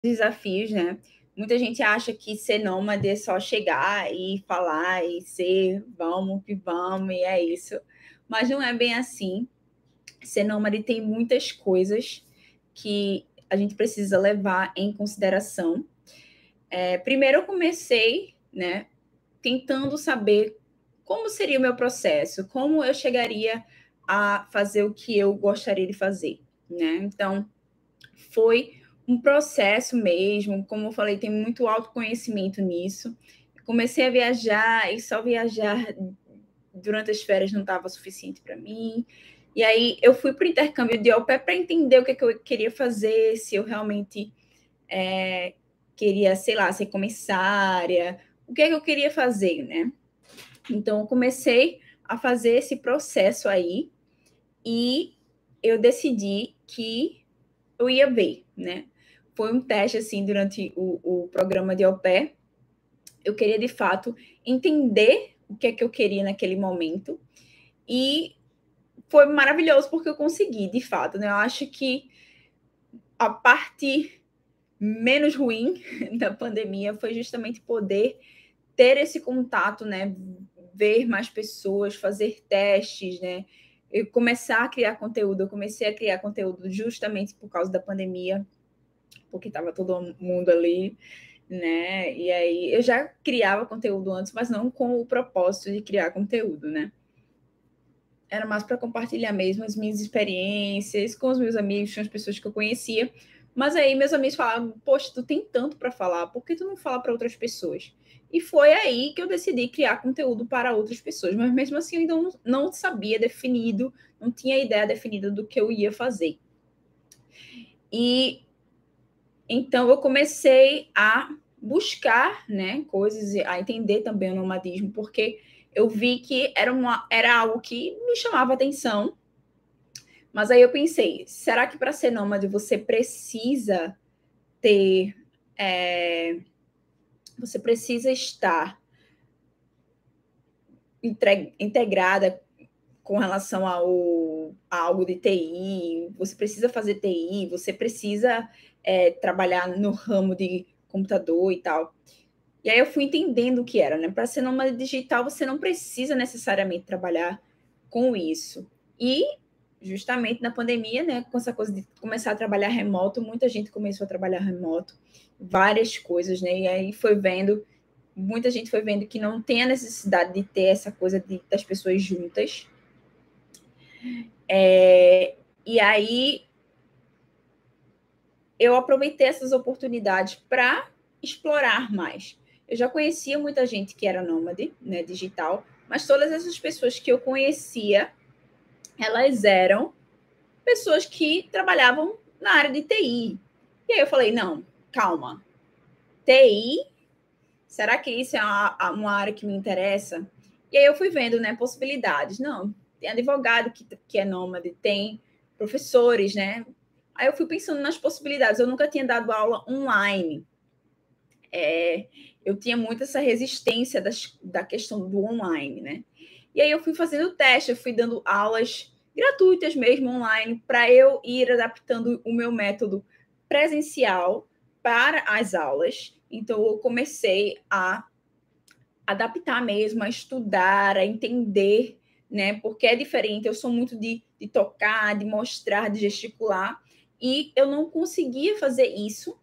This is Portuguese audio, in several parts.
desafios, né? Muita gente acha que ser nômade é só chegar e falar e ser, vamos que vamos, e é isso. Mas não é bem assim. Ser nômade tem muitas coisas que a gente precisa levar em consideração. Primeiro eu comecei, né, tentando saber como seria o meu processo, como eu chegaria a fazer o que eu gostaria de fazer, né? Então, foi um processo mesmo, como eu falei, tem muito autoconhecimento nisso. Comecei a viajar e só viajar durante as férias não estava suficiente para mim. E aí eu fui para o intercâmbio de au pair para entender o que eu queria fazer, se eu realmente queria, sei lá, ser comissária, o que eu queria fazer, né? Então eu comecei a fazer esse processo aí e eu decidi que eu ia ver, né? Foi um teste, assim, durante o programa de au pair. Eu queria, de fato, entender o que é que eu queria naquele momento. E foi maravilhoso porque eu consegui, de fato, né? Eu acho que a parte menos ruim da pandemia foi justamente poder ter esse contato, né? Ver mais pessoas, fazer testes, né? Eu começar a criar conteúdo. Eu comecei a criar conteúdo justamente por causa da pandemia, porque estava todo mundo ali, né? E aí eu já criava conteúdo antes, mas não com o propósito de criar conteúdo, né? Era mais para compartilhar mesmo as minhas experiências com os meus amigos, com as pessoas que eu conhecia. Mas aí meus amigos falavam: poxa, tu tem tanto para falar, por que tu não fala para outras pessoas? E foi aí que eu decidi criar conteúdo para outras pessoas, mas mesmo assim eu ainda não sabia definido, não tinha ideia definida do que eu ia fazer. E então eu comecei a buscar, né, coisas, a entender também o nomadismo, porque eu vi que era algo que me chamava atenção. Mas aí eu pensei, será que para ser nômade você precisa ter, você precisa estar integrada com relação a algo de TI, você precisa fazer TI, você precisa trabalhar no ramo de computador e tal. E aí eu fui entendendo o que era, né? Para ser nômade digital, você não precisa necessariamente trabalhar com isso. E justamente na pandemia, né, com essa coisa de começar a trabalhar remoto, muita gente começou a trabalhar remoto, várias coisas, né? E aí foi vendo, muita gente foi vendo que não tem a necessidade de ter essa coisa das pessoas juntas. E aí eu aproveitei essas oportunidades para explorar mais. Eu já conhecia muita gente que era nômade, né, digital, mas todas essas pessoas que eu conhecia, elas eram pessoas que trabalhavam na área de TI. E aí eu falei, não, calma, TI, será que isso é uma área que me interessa? E aí eu fui vendo, né, possibilidades. Não, tem advogado que é nômade, tem professores, né? Aí eu fui pensando nas possibilidades. Eu nunca tinha dado aula online. Eu tinha muito essa resistência da questão do online, né? E aí eu fui fazendo teste, eu fui dando aulas gratuitas mesmo online para eu ir adaptando o meu método presencial para as aulas. Então eu comecei a adaptar mesmo, a estudar, a entender, né? Porque é diferente. Eu sou muito de tocar, de mostrar, de gesticular, e eu não conseguia fazer isso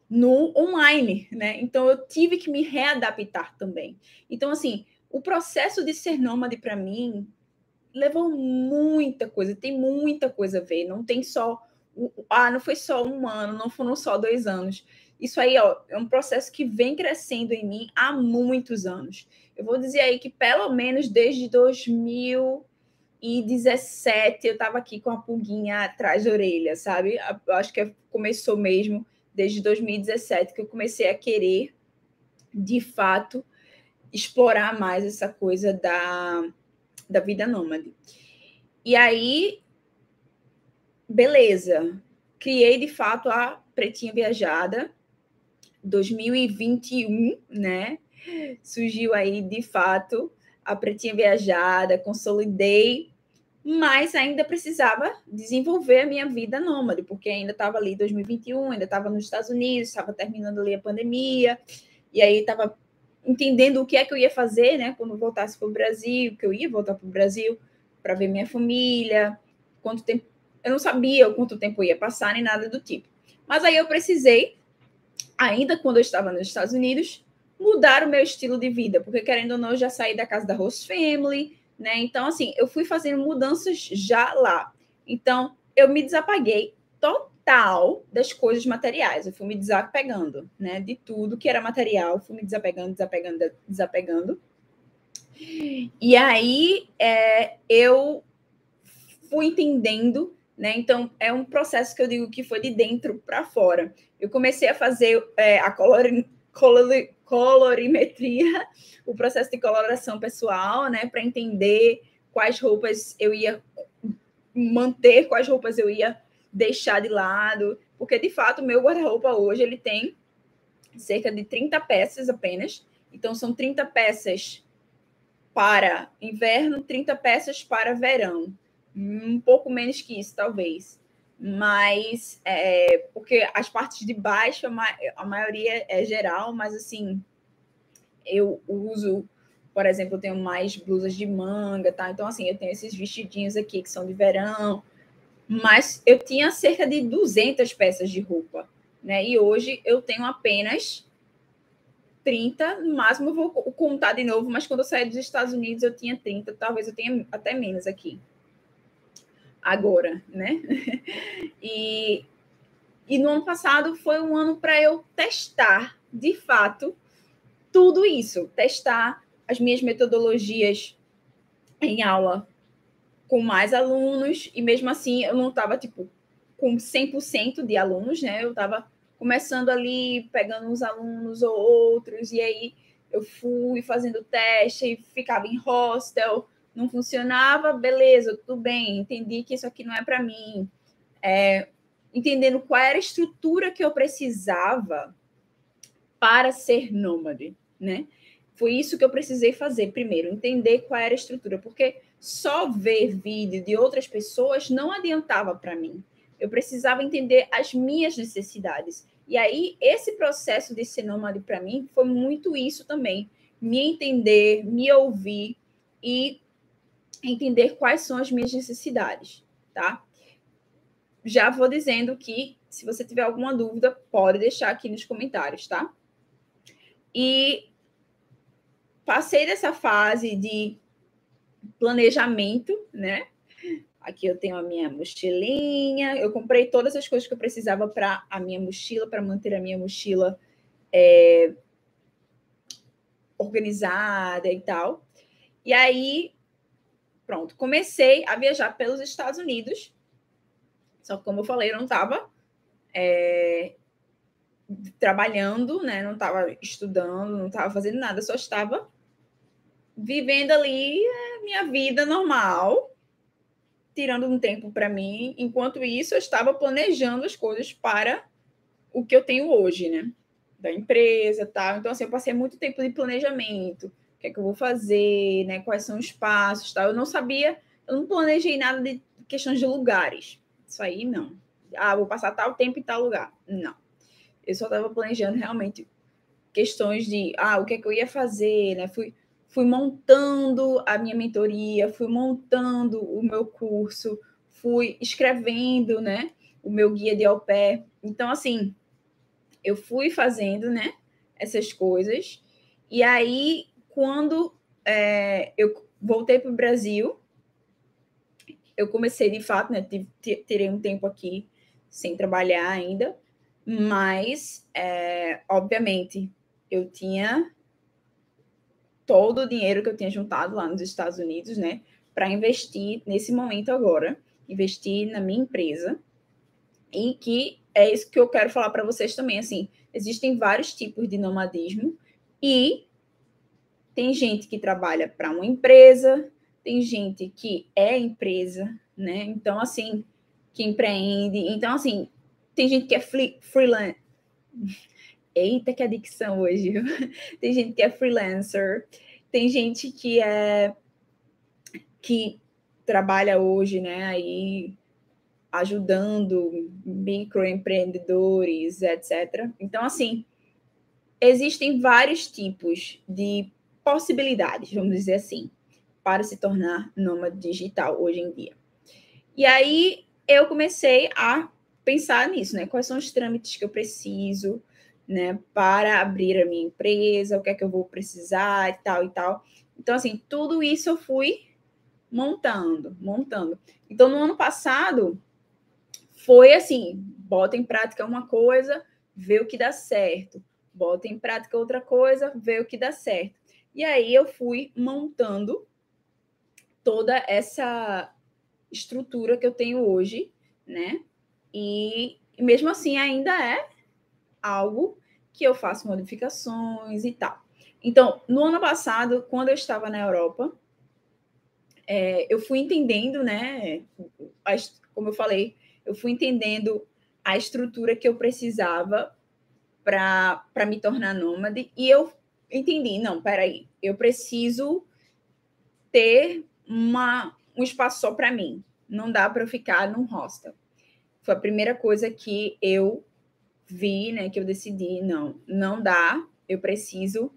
no online, né? Então eu tive que me readaptar também. Então, assim, o processo de ser nômade para mim levou muita coisa, tem muita coisa a ver. Não tem só. Não foi só um ano, não foram só 2 anos. Isso aí, ó, é um processo que vem crescendo em mim há muitos anos. Eu vou dizer aí que pelo menos desde 2017 eu estava aqui com a pulguinha atrás da orelha, sabe? Eu acho que começou mesmo desde 2017 que eu comecei a querer, de fato, explorar mais essa coisa da vida nômade. E aí, beleza, criei de fato a Pretinha Viajada 2021, né? Surgiu aí de fato a Pretinha Viajada, consolidei, mas ainda precisava desenvolver a minha vida nômade, porque ainda estava ali em 2021, ainda estava nos Estados Unidos, estava terminando ali a pandemia, e aí estava entendendo o que é que eu ia fazer, né, quando voltasse para o Brasil, que eu ia voltar para o Brasil para ver minha família, quanto tempo, eu não sabia quanto tempo eu ia passar, nem nada do tipo. Mas aí eu precisei, ainda quando eu estava nos Estados Unidos, mudar o meu estilo de vida, porque querendo ou não, eu já saí da casa da host family, né? Então, assim, eu fui fazendo mudanças já lá. Então, eu me desapeguei total das coisas materiais. Eu fui me desapegando, né? De tudo que era material, fui me desapegando. E aí, eu fui entendendo, né? Então, é um processo que eu digo que foi de dentro para fora. Eu comecei a fazer a colorimetria, o processo de coloração pessoal, né? Para entender quais roupas eu ia manter, quais roupas eu ia deixar de lado. Porque, de fato, o meu guarda-roupa hoje ele tem cerca de 30 peças apenas. Então, são 30 peças para inverno, 30 peças para verão. Um pouco menos que isso, talvez. Mas, porque as partes de baixo, a maioria é geral, mas, assim, eu uso, por exemplo, eu tenho mais blusas de manga, tá? Então, assim, eu tenho esses vestidinhos aqui que são de verão, mas eu tinha cerca de 200 peças de roupa, né? E hoje eu tenho apenas 30, no máximo eu vou contar de novo, mas quando eu saí dos Estados Unidos eu tinha 30, talvez eu tenha até menos aqui. Agora, né? E no ano passado foi um ano para eu testar, de fato, tudo isso. Testar as minhas metodologias em aula com mais alunos, e mesmo assim eu não estava, tipo, com 100% de alunos, né? Eu estava começando ali, pegando uns alunos ou outros, e aí eu fui fazendo teste, e ficava em hostel, não funcionava, beleza, tudo bem, entendi que isso aqui não é para mim. Entendendo qual era a estrutura que eu precisava para ser nômade, né? Foi isso que eu precisei fazer primeiro, entender qual era a estrutura, porque só ver vídeo de outras pessoas não adiantava para mim. Eu precisava entender as minhas necessidades. E aí, esse processo de ser nômade para mim foi muito isso também. Me entender, me ouvir e entender quais são as minhas necessidades, tá? Já vou dizendo que, se você tiver alguma dúvida, pode deixar aqui nos comentários, tá? E passei dessa fase de planejamento, né? Aqui eu tenho a minha mochilinha, eu comprei todas as coisas que eu precisava para a minha mochila, para manter a minha mochila organizada e tal. E aí, pronto, comecei a viajar pelos Estados Unidos. Só que, como eu falei, eu não estava trabalhando, né? Não estava estudando, não estava fazendo nada, só estava vivendo ali a minha vida normal, tirando um tempo para mim. Enquanto isso, eu estava planejando as coisas para o que eu tenho hoje, né? Da empresa, tal. Então, assim, eu passei muito tempo de planejamento. O que é que eu vou fazer, né? Quais são os passos, tal. Eu não sabia, eu não planejei nada de questões de lugares. Isso aí, não. Ah, vou passar tal tempo em tal lugar. Não. Eu só estava planejando realmente questões de, o que é que eu ia fazer, né? Fui montando a minha mentoria, fui montando o meu curso, fui escrevendo, né? O meu guia de au pair. Então, assim, eu fui fazendo, né? Essas coisas. E aí, quando eu voltei para o Brasil, eu comecei, de fato, né? Tirei um tempo aqui sem trabalhar ainda, mas, obviamente, eu tinha todo o dinheiro que eu tinha juntado lá nos Estados Unidos, né, para investir nesse momento agora, investir na minha empresa, e que é isso que eu quero falar para vocês também, assim, existem vários tipos de nomadismo, e tem gente que trabalha para uma empresa, tem gente que é empresa, né, então, assim, que empreende, então, assim, tem gente que é freelance, eita, que adicção hoje, tem gente que é freelancer, tem gente que trabalha hoje, né, aí ajudando microempreendedores, etc. Então, assim, existem vários tipos de possibilidades, vamos dizer assim, para se tornar nômade digital hoje em dia. E aí eu comecei a pensar nisso, né? Quais são os trâmites que eu preciso, né, para abrir a minha empresa, o que é que eu vou precisar e tal e tal. Então, assim, tudo isso eu fui montando. Então, no ano passado, foi assim: bota em prática uma coisa, vê o que dá certo. Bota em prática outra coisa, vê o que dá certo. E aí eu fui montando toda essa estrutura que eu tenho hoje, né? E mesmo assim ainda é algo que eu faço modificações e tal. Então, no ano passado, quando eu estava na Europa, eu fui entendendo, né? Como eu falei, eu fui entendendo a estrutura que eu precisava para me tornar nômade, e eu entendi, não, peraí, eu preciso ter um espaço só para mim. Não dá para eu ficar num hostel. Foi a primeira coisa que eu vi, né, que eu decidi, não dá, eu preciso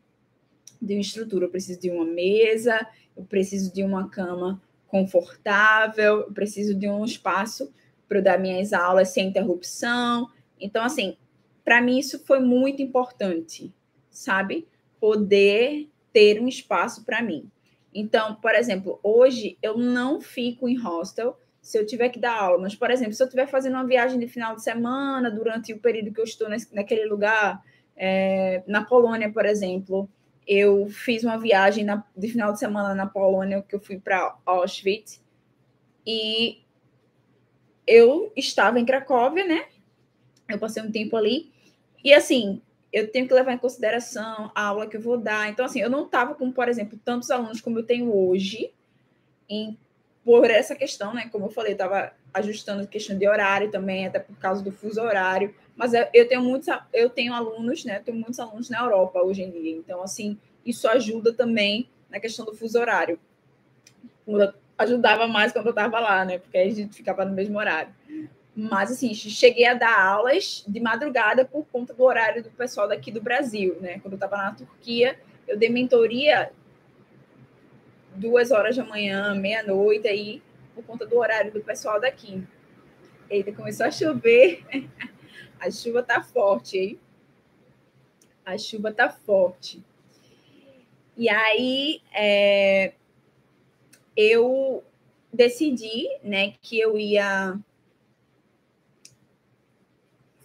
de uma estrutura, eu preciso de uma mesa, eu preciso de uma cama confortável, eu preciso de um espaço para eu dar minhas aulas sem interrupção. Então, assim, para mim isso foi muito importante, sabe? Poder ter um espaço para mim. Então, por exemplo, hoje eu não fico em hostel se eu tiver que dar aula, mas, por exemplo, se eu estiver fazendo uma viagem de final de semana, durante o período que eu estou naquele lugar, na Polônia, por exemplo, eu fiz uma viagem de final de semana na Polônia, que eu fui para Auschwitz, e eu estava em Cracóvia, né? Eu passei um tempo ali, e assim, eu tenho que levar em consideração a aula que eu vou dar. Então, assim, eu não estava com, por exemplo, tantos alunos como eu tenho hoje, por essa questão, né? Como eu falei, estava ajustando a questão de horário também, até por causa do fuso horário. Mas eu tenho alunos, né? Eu tenho muitos alunos na Europa hoje em dia. Então, assim, isso ajuda também na questão do fuso horário. Ajudava mais quando eu estava lá, né? Porque aí a gente ficava no mesmo horário. Mas, assim, cheguei a dar aulas de madrugada por conta do horário do pessoal daqui do Brasil, né? Quando eu estava na Turquia, eu dei mentoria 2 horas da manhã, meia-noite, aí, por conta do horário do pessoal daqui. Eita, começou a chover. A chuva tá forte, hein? A chuva tá forte. E aí, eu decidi, né, que eu ia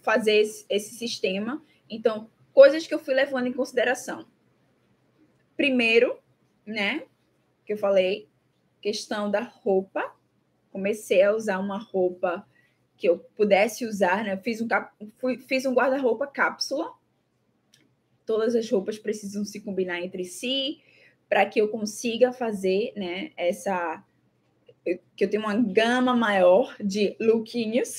fazer esse sistema. Então, coisas que eu fui levando em consideração. Primeiro, né, que eu falei, questão da roupa. Comecei a usar uma roupa que eu pudesse usar, né? Fiz um guarda-roupa cápsula. Todas as roupas precisam se combinar entre si para que eu consiga fazer, né, que eu tenha uma gama maior de lookinhos.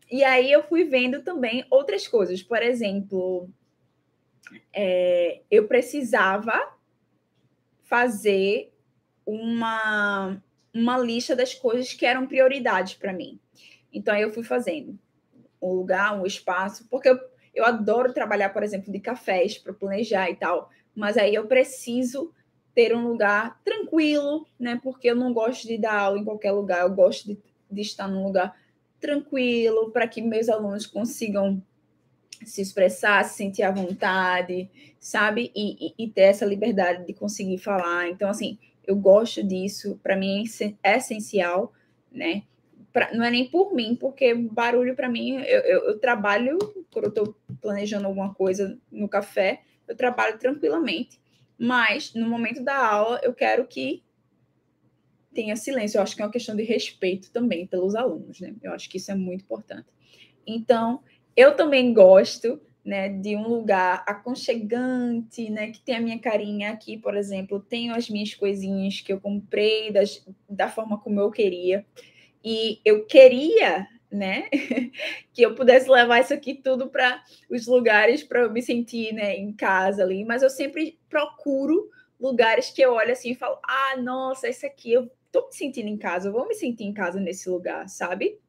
E aí eu fui vendo também outras coisas. Por exemplo, eu precisava fazer uma lista das coisas que eram prioridades para mim. Então, aí eu fui fazendo um lugar, um espaço, porque eu adoro trabalhar, por exemplo, de cafés para planejar e tal, mas aí eu preciso ter um lugar tranquilo, né? Porque eu não gosto de dar aula em qualquer lugar, eu gosto de estar num lugar tranquilo para que meus alunos consigam se expressar, se sentir à vontade, sabe? E ter essa liberdade de conseguir falar. Então, assim, eu gosto disso, para mim é essencial, né? Não é nem por mim, porque barulho para mim, eu trabalho, quando eu estou planejando alguma coisa no café, eu trabalho tranquilamente, mas no momento da aula eu quero que tenha silêncio. Eu acho que é uma questão de respeito também pelos alunos, né? Eu acho que isso é muito importante. Então, eu também gosto, né, de um lugar aconchegante, né, que tem a minha carinha aqui, por exemplo, tenho as minhas coisinhas que eu comprei da forma como eu queria. E eu queria, né, que eu pudesse levar isso aqui tudo para os lugares para eu me sentir, né, em casa ali, mas eu sempre procuro lugares que eu olho assim e falo: "Ah, nossa, esse aqui tô me sentindo em casa, eu vou me sentir em casa nesse lugar, sabe?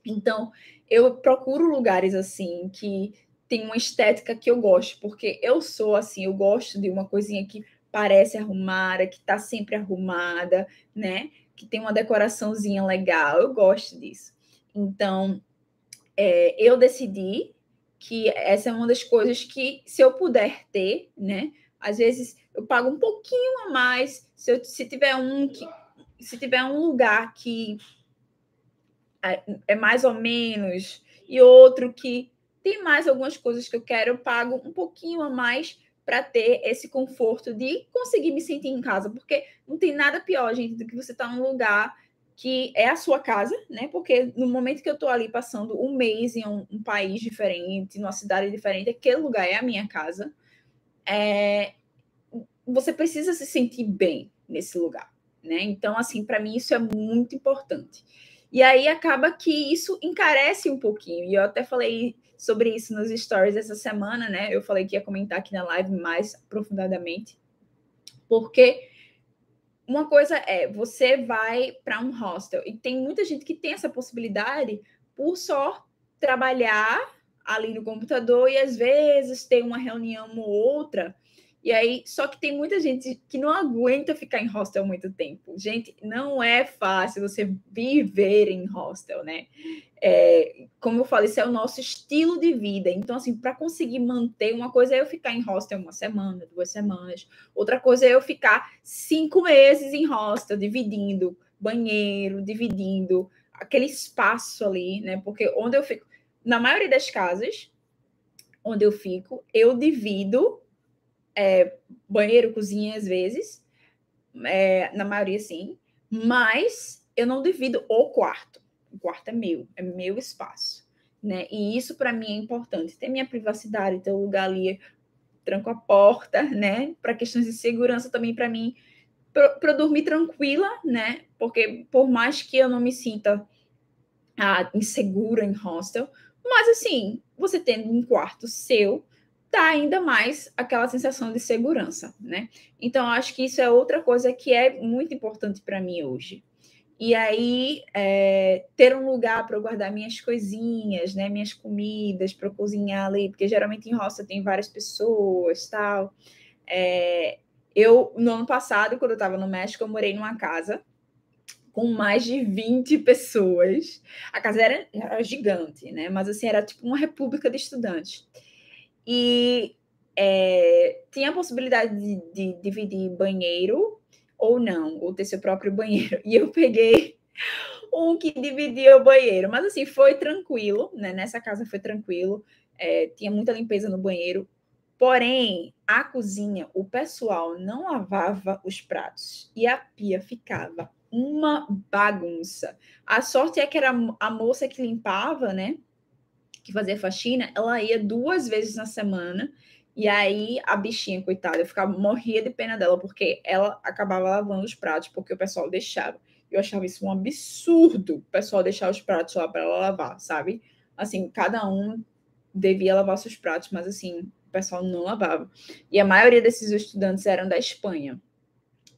Então, eu procuro lugares assim que tem uma estética que eu gosto, porque eu sou assim, eu gosto de uma coisinha que parece arrumada, que tá sempre arrumada, né? Que tem uma decoraçãozinha legal. Eu gosto disso. Então, eu decidi que essa é uma das coisas que, se eu puder ter, né? Às vezes eu pago um pouquinho a mais, se tiver um lugar que é mais ou menos, e outro que tem mais algumas coisas que eu quero, eu pago um pouquinho a mais para ter esse conforto de conseguir me sentir em casa, porque não tem nada pior, gente, do que você estar num lugar que é a sua casa, né? Porque no momento que eu estou ali passando um mês em um país diferente, numa cidade diferente, aquele lugar é a minha casa. Você precisa se sentir bem nesse lugar, né? Então, assim, para mim isso é muito importante. E aí acaba que isso encarece um pouquinho. E eu até falei sobre isso nos stories essa semana, né? Eu falei que ia comentar aqui na live mais aprofundadamente, porque uma coisa é, você vai para um hostel e tem muita gente que tem essa possibilidade por só trabalhar ali no computador e às vezes tem uma reunião ou outra. E aí, só que tem muita gente que não aguenta ficar em hostel muito tempo. Gente, não é fácil você viver em hostel, né? Como eu falei, isso é o nosso estilo de vida. Então, assim, para conseguir manter, uma coisa é eu ficar em hostel 1 semana, 2 semanas, outra coisa é eu ficar 5 meses em hostel, dividindo banheiro, dividindo aquele espaço ali, né? Porque onde eu fico, na maioria das casas onde eu fico, eu divido banheiro, cozinha, às vezes, na maioria sim, mas eu não divido o quarto. O quarto é meu espaço, né? E isso para mim é importante. Ter minha privacidade, ter o lugar ali, tranco a porta, né? Para questões de segurança também para mim, para dormir tranquila, né? Porque por mais que eu não me sinta insegura em hostel, mas assim, você tendo um quarto seu, dá ainda mais aquela sensação de segurança, né? Então, acho que isso é outra coisa que é muito importante para mim hoje. E aí, ter um lugar para eu guardar minhas coisinhas, né? Minhas comidas, para cozinhar ali, porque geralmente em hostel tem várias pessoas, tal. No ano passado, quando eu estava no México, eu morei numa casa com mais de 20 pessoas. A casa era gigante, né? Mas assim, era tipo uma república de estudantes. E tinha a possibilidade de dividir banheiro ou não, ou ter seu próprio banheiro. E eu peguei um que dividia o banheiro. Mas assim, foi tranquilo, né? Nessa casa foi tranquilo. Tinha muita limpeza no banheiro. Porém, a cozinha, o pessoal não lavava os pratos e a pia ficava uma bagunça. A sorte é que era a moça que limpava, né? Que fazia faxina, ela ia 2 vezes na semana. E aí a bichinha, coitada, morria de pena dela, porque ela acabava lavando os pratos, porque o pessoal deixava. Eu achava isso um absurdo, o pessoal deixar os pratos lá para ela lavar, sabe? Assim, cada um devia lavar seus pratos, mas assim, o pessoal não lavava. E a maioria desses estudantes eram da Espanha.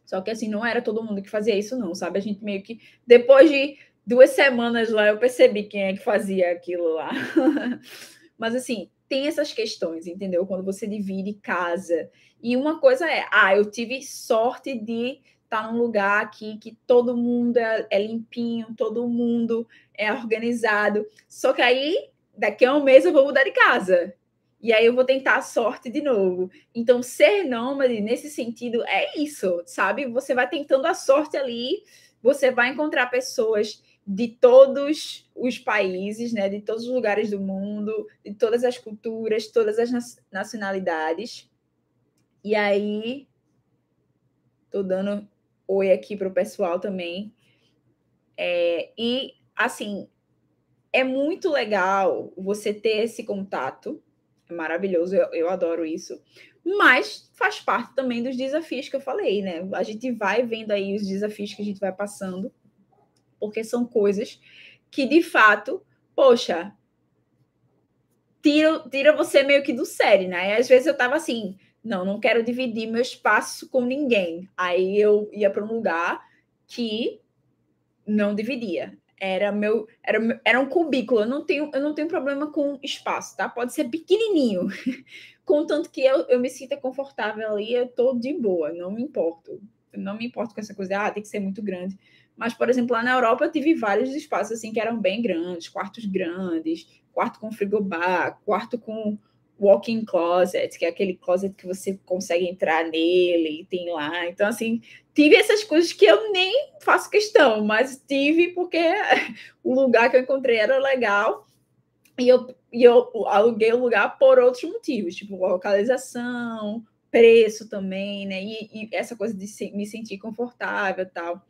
Só que assim, não era todo mundo que fazia isso, não, sabe? A gente meio que, depois de 2 semanas lá, eu percebi quem é que fazia aquilo lá. Mas assim, tem essas questões, entendeu? Quando você divide casa. E uma coisa é, eu tive sorte de estar num lugar aqui que todo mundo é limpinho, todo mundo é organizado. Só que aí, daqui a um mês, eu vou mudar de casa. E aí eu vou tentar a sorte de novo. Então, ser nômade, nesse sentido, é isso, sabe? Você vai tentando a sorte ali, você vai encontrar pessoas de todos os países, né? De todos os lugares do mundo, de todas as culturas, todas as nacionalidades. E aí, tô dando oi aqui para o pessoal também. E, assim, é muito legal você ter esse contato, é maravilhoso, eu adoro isso, mas faz parte também dos desafios que eu falei, né? A gente vai vendo aí os desafios que a gente vai passando, porque são coisas que, de fato, poxa, tira você meio que do sério, né? E às vezes eu tava assim, não quero dividir meu espaço com ninguém. Aí eu ia para um lugar que não dividia. Era um cubículo. Eu não tenho problema com espaço, tá? Pode ser pequenininho. Contanto que eu me sinta confortável ali, eu tô de boa, não me importo. Eu não me importo com essa coisa de, tem que ser muito grande. Mas, por exemplo, lá na Europa eu tive vários espaços assim que eram bem grandes, quarto com frigobar, quarto com walk-in closet, que é aquele closet que você consegue entrar nele e tem lá. Então, assim, tive essas coisas que eu nem faço questão, mas tive porque o lugar que eu encontrei era legal e eu aluguei o lugar por outros motivos, tipo localização, preço também, né? E essa coisa de me sentir confortável e tal.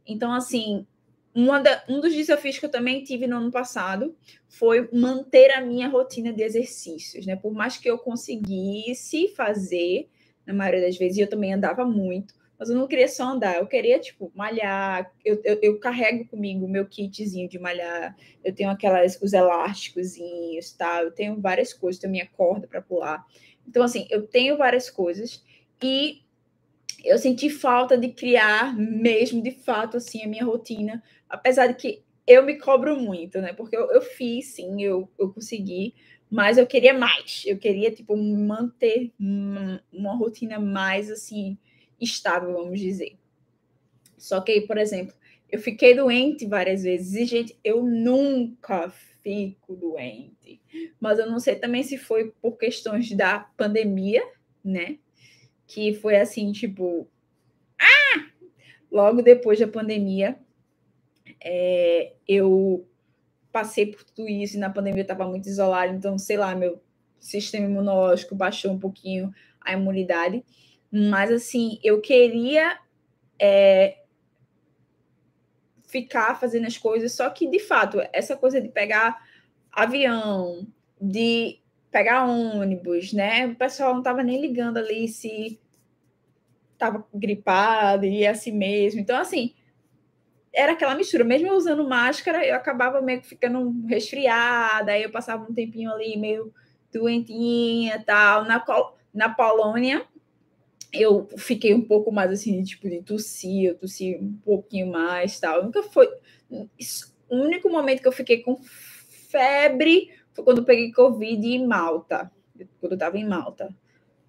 Então, assim, um dos desafios que eu também tive no ano passado foi manter a minha rotina de exercícios, né? Por mais que eu conseguisse fazer, na maioria das vezes, eu também andava muito, mas eu não queria só andar, eu queria, tipo, malhar. Eu carrego comigo o meu kitzinho de malhar, eu tenho os elásticos, tá? Eu tenho várias coisas, tenho minha corda para pular. Então, assim, eu tenho várias coisas e eu senti falta de criar mesmo, de fato, assim, a minha rotina, apesar de que eu me cobro muito, né? Porque eu fiz, sim, eu consegui, mas eu queria mais. Eu queria, tipo, manter uma rotina mais, assim, estável, vamos dizer. Só que, por exemplo, eu fiquei doente várias vezes. E, gente, eu nunca fico doente. Mas eu não sei também se foi por questões da pandemia, né? Que foi assim, tipo, logo depois da pandemia, eu passei por tudo isso e na pandemia eu estava muito isolada, então, sei lá, meu sistema imunológico baixou um pouquinho a imunidade. Mas, assim, eu queria ficar fazendo as coisas, só que, de fato, essa coisa de pegar avião, de pegar ônibus, né? O pessoal não estava nem ligando ali se estava gripado e é assim mesmo. Então, assim, era aquela mistura, mesmo eu usando máscara, eu acabava meio que ficando resfriada, aí eu passava um tempinho ali meio doentinha, tal. Na Polônia, eu fiquei um pouco mais assim, tipo de tossir, eu tossi um pouquinho mais, tal. Nunca foi o único momento que eu fiquei com febre foi quando eu peguei Covid em Malta, quando eu estava em Malta.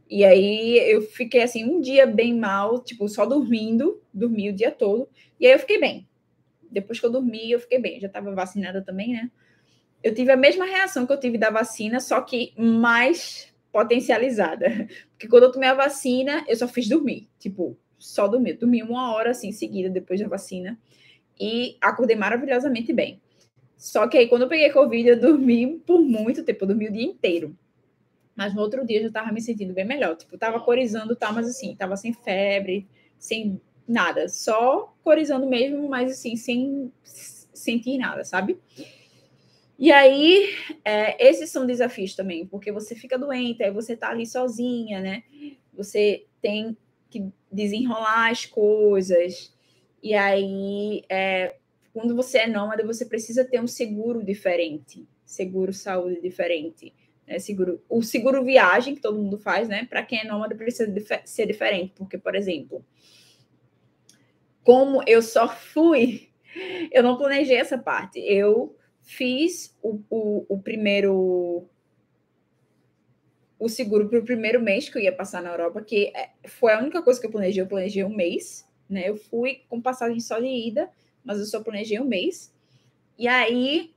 E aí eu fiquei assim um dia bem mal, tipo só dormi o dia todo, e aí eu fiquei bem. Depois que eu dormi, eu fiquei bem. Eu já estava vacinada também, né? Eu tive a mesma reação que eu tive da vacina, só que mais potencializada. Porque quando eu tomei a vacina, eu só fiz dormir. Tipo, só dormir. Dormi 1 hora, assim, seguida, depois da vacina. E acordei maravilhosamente bem. Só que aí, quando eu peguei Covid, eu dormi por muito tempo. Eu dormi o dia inteiro. Mas no outro dia, eu já estava me sentindo bem melhor. Tipo, eu tava corizando, tá? Mas assim, tava sem febre, sem nada. Só corizando mesmo, mas assim, sem sentir nada, sabe? E aí, esses são desafios também, porque você fica doente, aí você tá ali sozinha, né? Você tem que desenrolar as coisas. E aí, quando você é nômade, você precisa ter um seguro diferente, seguro saúde diferente. Né? O seguro viagem, que todo mundo faz, né? Para quem é nômade, precisa ser diferente, porque, por exemplo, como eu só fui, eu não planejei essa parte. Eu fiz o primeiro o seguro para o primeiro mês que eu ia passar na Europa, que foi a única coisa que eu planejei um mês, né? Eu fui com passagem só de ida, mas eu só planejei um mês. E aí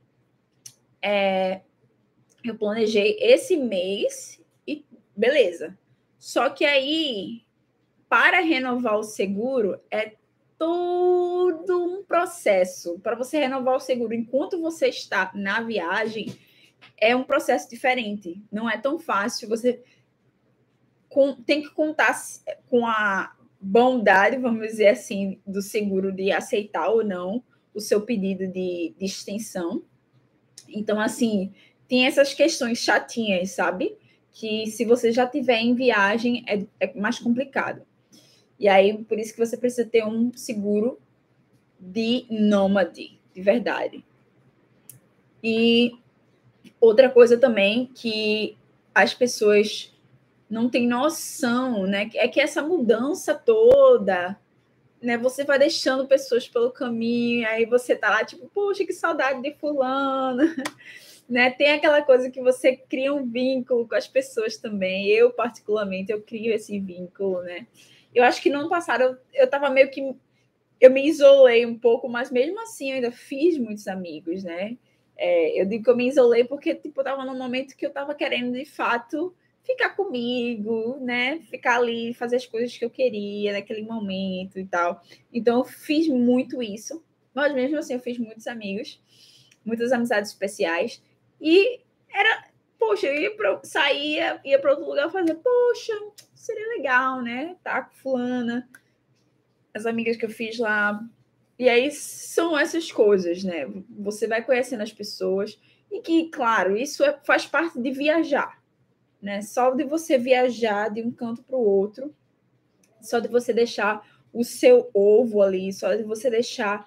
eu planejei esse mês e beleza. Só que aí, para renovar o seguro, é todo um processo. Para você renovar o seguro enquanto você está na viagem, é um processo diferente. Não é tão fácil. Você tem que contar com a bondade, vamos dizer assim, do seguro de aceitar ou não o seu pedido de extensão. Então, assim, tem essas questões chatinhas, sabe? Que se você já tiver em viagem, é mais complicado. E aí, por isso que você precisa ter um seguro de nômade, de verdade. E outra coisa também que as pessoas não têm noção, né? É que essa mudança toda né? Você vai deixando pessoas pelo caminho, aí você tá lá, tipo, poxa, que saudade de fulano, né? Tem aquela coisa que você cria um vínculo com as pessoas também. Eu, particularmente, eu crio esse vínculo, né? Eu acho que no ano passado eu tava meio que... Eu me isolei um pouco, mas mesmo assim eu ainda fiz muitos amigos, né? Eu digo que eu me isolei porque, tipo, eu tava num momento que eu tava querendo, de fato, ficar comigo, né? Ficar ali, fazer as coisas que eu queria naquele momento e tal. Então, eu fiz muito isso. Mas mesmo assim, eu fiz muitos amigos, muitas amizades especiais. E era, poxa, eu saía, ia para outro lugar fazer, poxa, seria legal, né? Tá com fulana, as amigas que eu fiz lá. E aí são essas coisas, né? Você vai conhecendo as pessoas e que, claro, isso faz parte de viajar, né? Só de você viajar de um canto para o outro, só de você deixar o seu ovo ali, só de você deixar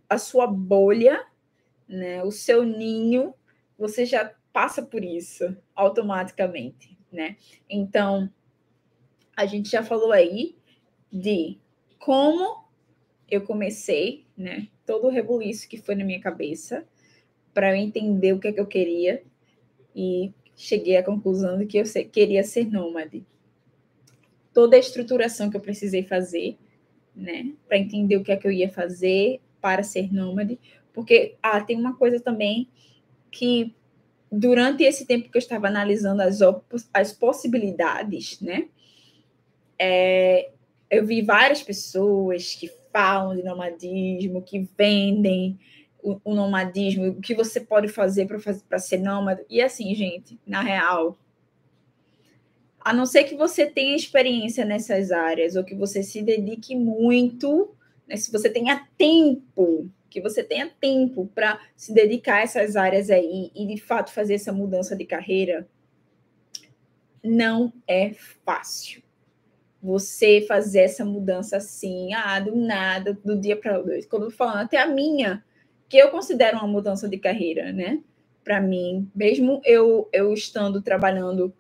a sua bolha, né? O seu ninho, você já passa por isso automaticamente, né? Então, a gente já falou aí de como eu comecei, né? Todo o rebuliço que foi na minha cabeça para eu entender o que é que eu queria e cheguei à conclusão de que eu queria ser nômade. Toda a estruturação que eu precisei fazer, né? Para entender o que é que eu ia fazer para ser nômade, porque tem uma coisa também que durante esse tempo que eu estava analisando as possibilidades, né? Eu vi várias pessoas que falam de nomadismo, que vendem o nomadismo, o que você pode fazer para ser nômade. E assim, gente, na real, a não ser que você tenha experiência nessas áreas ou que você se dedique muito, né, se você tenha tempo, que você tenha tempo para se dedicar a essas áreas aí e de fato fazer essa mudança de carreira, não é fácil. Você fazer essa mudança assim, do nada, do dia para o outro. Quando eu falando, até a minha, que eu considero uma mudança de carreira, né? Para mim, mesmo eu estando trabalhando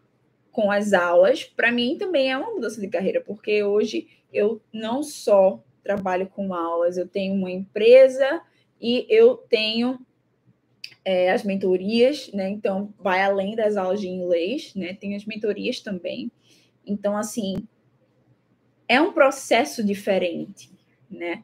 com as aulas, para mim também é uma mudança de carreira, porque hoje eu não só trabalho com aulas, eu tenho uma empresa e eu tenho as mentorias, né? Então, vai além das aulas de inglês, né? Tem as mentorias também. Então, assim, é um processo diferente, né?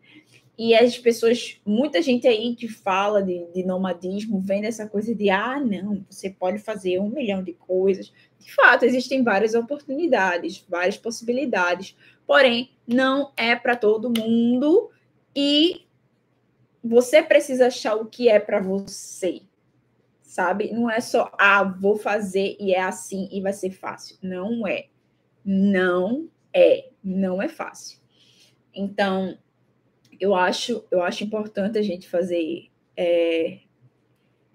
E as pessoas, muita gente aí que fala de nomadismo, vem dessa coisa de, não, você pode fazer 1 milhão de coisas. De fato, existem várias oportunidades, várias possibilidades, porém, não é para todo mundo e você precisa achar o que é para você, sabe? Não é só, vou fazer e é assim e vai ser fácil. Não é. Não é fácil. Então, eu acho importante a gente fazer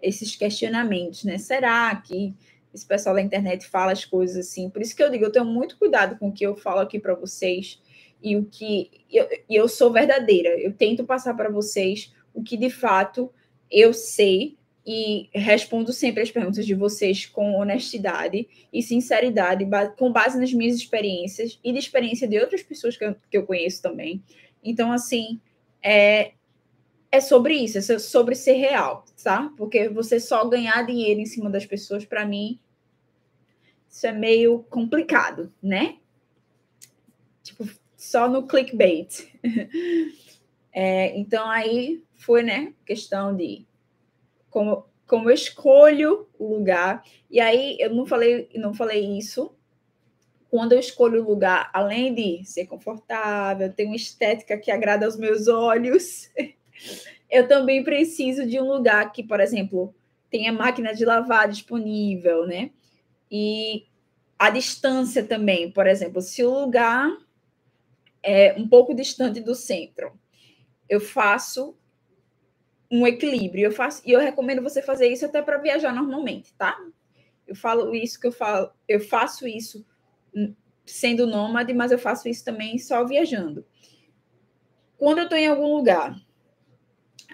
esses questionamentos, né? Será que esse pessoal da internet fala as coisas assim? Por isso que eu digo, eu tenho muito cuidado com o que eu falo aqui para vocês e o que eu sou verdadeira. Eu tento passar para vocês o que de fato eu sei e respondo sempre as perguntas de vocês com honestidade e sinceridade, com base nas minhas experiências e de experiência de outras pessoas que eu conheço também. Então, assim, é sobre isso, é sobre ser real, tá? Porque você só ganhar dinheiro em cima das pessoas, para mim, isso é meio complicado, né? Tipo, só no clickbait. Então, aí foi, né, questão de como eu escolho o lugar. E aí, eu não falei isso. Quando eu escolho o lugar, além de ser confortável, ter uma estética que agrada aos meus olhos, eu também preciso de um lugar que, por exemplo, tenha máquina de lavar disponível, né? E a distância também, por exemplo, se o lugar é um pouco distante do centro, eu faço um equilíbrio. E eu recomendo você fazer isso até para viajar normalmente, tá? Eu faço isso sendo nômade, mas eu faço isso também só viajando. Quando eu estou em algum lugar,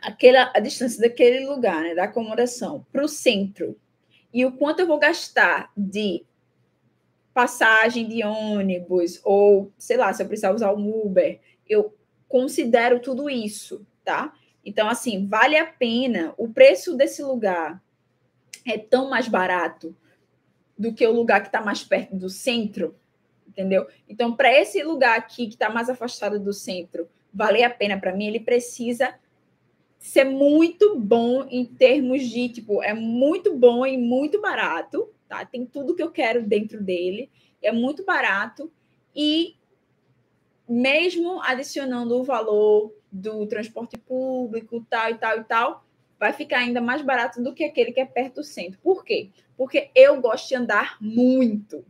a distância daquele lugar, né, da acomodação, para o centro, e o quanto eu vou gastar de passagem de ônibus, ou, sei lá, se eu precisar usar um Uber, eu considero tudo isso, tá? Então, assim, vale a pena. O preço desse lugar é tão mais barato do que o lugar que está mais perto do centro, entendeu? Então, para esse lugar aqui que está mais afastado do centro valer a pena para mim, ele precisa ser muito bom em termos de, tipo, é muito bom e muito barato, tá? Tem tudo que eu quero dentro dele, é muito barato e mesmo adicionando o valor do transporte público, tal e tal e tal, vai ficar ainda mais barato do que aquele que é perto do centro. Por quê? Porque eu gosto de andar muito.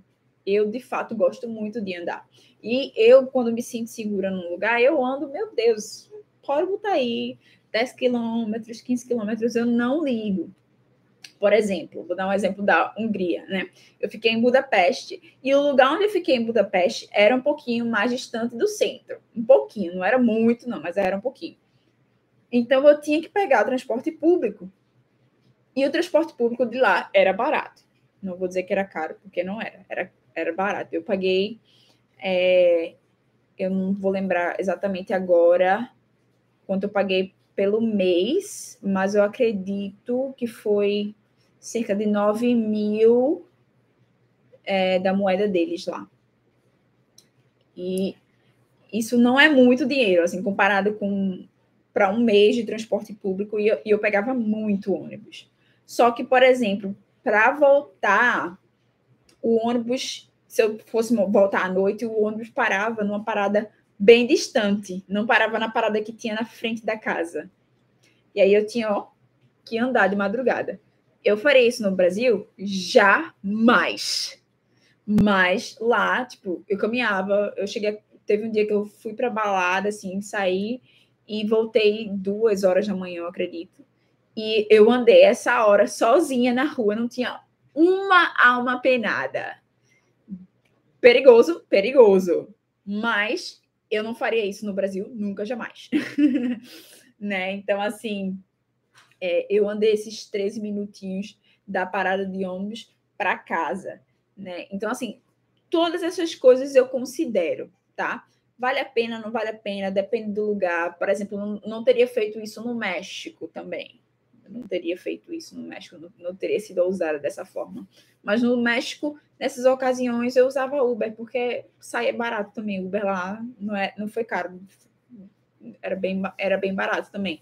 Eu, de fato, gosto muito de andar. E eu, quando me sinto segura num lugar, eu ando, meu Deus, pode botar aí 10 quilômetros, 15 quilômetros, eu não ligo. Por exemplo, vou dar um exemplo da Hungria, né? Eu fiquei em Budapeste e o lugar onde eu fiquei em Budapeste era um pouquinho mais distante do centro. Um pouquinho, não era muito, não, mas era um pouquinho. Então eu tinha que pegar o transporte público. E o transporte público de lá era barato. Não vou dizer que era caro, porque não era. Era barato. Eu paguei. Eu não vou lembrar exatamente agora quanto eu paguei pelo mês, mas eu acredito que foi cerca de 9 mil da moeda deles lá. E isso não é muito dinheiro, assim, comparado com para um mês de transporte público, e eu pegava muito ônibus. Só que, por exemplo, para voltar, o ônibus, se eu fosse voltar à noite, o ônibus parava numa parada bem distante, não parava na parada que tinha na frente da casa. E aí eu tinha que andar de madrugada. Eu farei isso no Brasil? Jamais. Mas lá, tipo, eu caminhava, eu cheguei, teve um dia que eu fui pra balada, assim, saí e voltei 2 horas da manhã, eu acredito. E eu andei essa hora sozinha na rua, não tinha uma alma penada. Perigoso, perigoso. Mas eu não faria isso no Brasil, nunca, jamais. Né? Então, assim, eu andei esses 13 minutinhos da parada de ônibus para casa, né? Então, assim, todas essas coisas eu considero, tá? Vale a pena, não vale a pena, depende do lugar. Por exemplo, não teria feito isso no México também. Eu não teria feito isso no México, não teria sido ousada dessa forma. Mas no México, nessas ocasiões, eu usava Uber, porque saía barato também. Uber lá não foi caro, era bem barato também.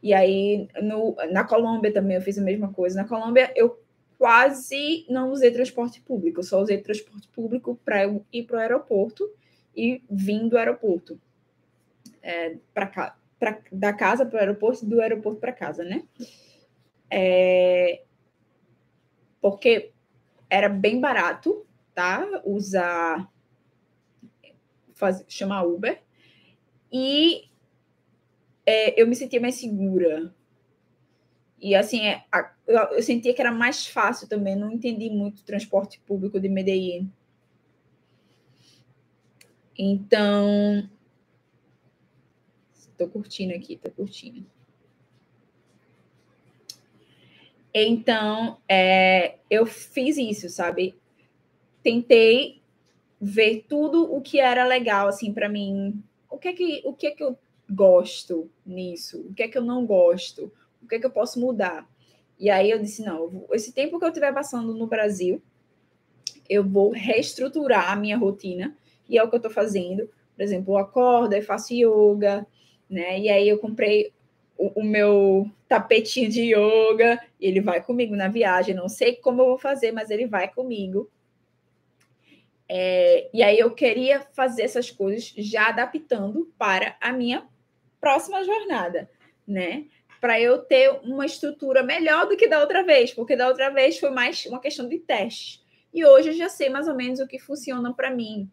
E aí, na Colômbia também eu fiz a mesma coisa. Na Colômbia, eu quase não usei transporte público. Eu só usei transporte público para ir para o aeroporto e vim do aeroporto. Da casa para o aeroporto e do aeroporto para casa, né? Porque era bem barato, tá? Chamar Uber. E eu me sentia mais segura. E assim, eu sentia que era mais fácil também, não entendi muito o transporte público de Medellín. Então, estou curtindo aqui, estou curtindo. Então, eu fiz isso, sabe? Tentei ver tudo o que era legal, assim, para mim. O que é que eu gosto nisso? O que é que eu não gosto? O que é que eu posso mudar? E aí eu disse, não, esse tempo que eu estiver passando no Brasil, eu vou reestruturar a minha rotina, e é o que eu estou fazendo. Por exemplo, eu acordo, eu faço yoga, né? E aí eu comprei o meu tapetinho de yoga, ele vai comigo na viagem, não sei como eu vou fazer, mas ele vai comigo. E aí eu queria fazer essas coisas já adaptando para a minha próxima jornada, né? Para eu ter uma estrutura melhor do que da outra vez, porque da outra vez foi mais uma questão de teste. E hoje eu já sei mais ou menos o que funciona para mim.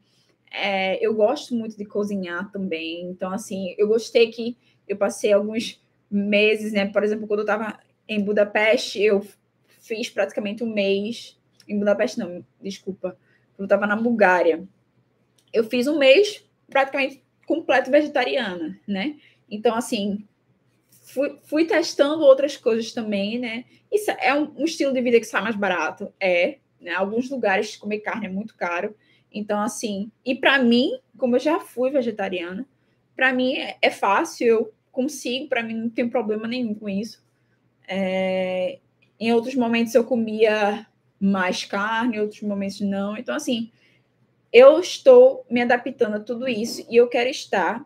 Eu gosto muito de cozinhar também, então, assim, eu gostei que eu passei alguns meses, né? Por exemplo, quando eu estava em Budapeste, eu fiz praticamente um mês. Em Budapeste, não, desculpa. Quando eu estava na Bulgária, eu fiz um mês praticamente completo vegetariana, né? Então, assim, fui testando outras coisas também, né? Isso é um estilo de vida que sai mais barato, né? Alguns lugares comer carne é muito caro, Então, assim, e para mim, como eu já fui vegetariana, para mim é fácil, eu consigo, para mim não tem problema nenhum com isso. Em outros momentos eu comia mais carne, em outros momentos não. Então, assim, eu estou me adaptando a tudo isso e eu quero estar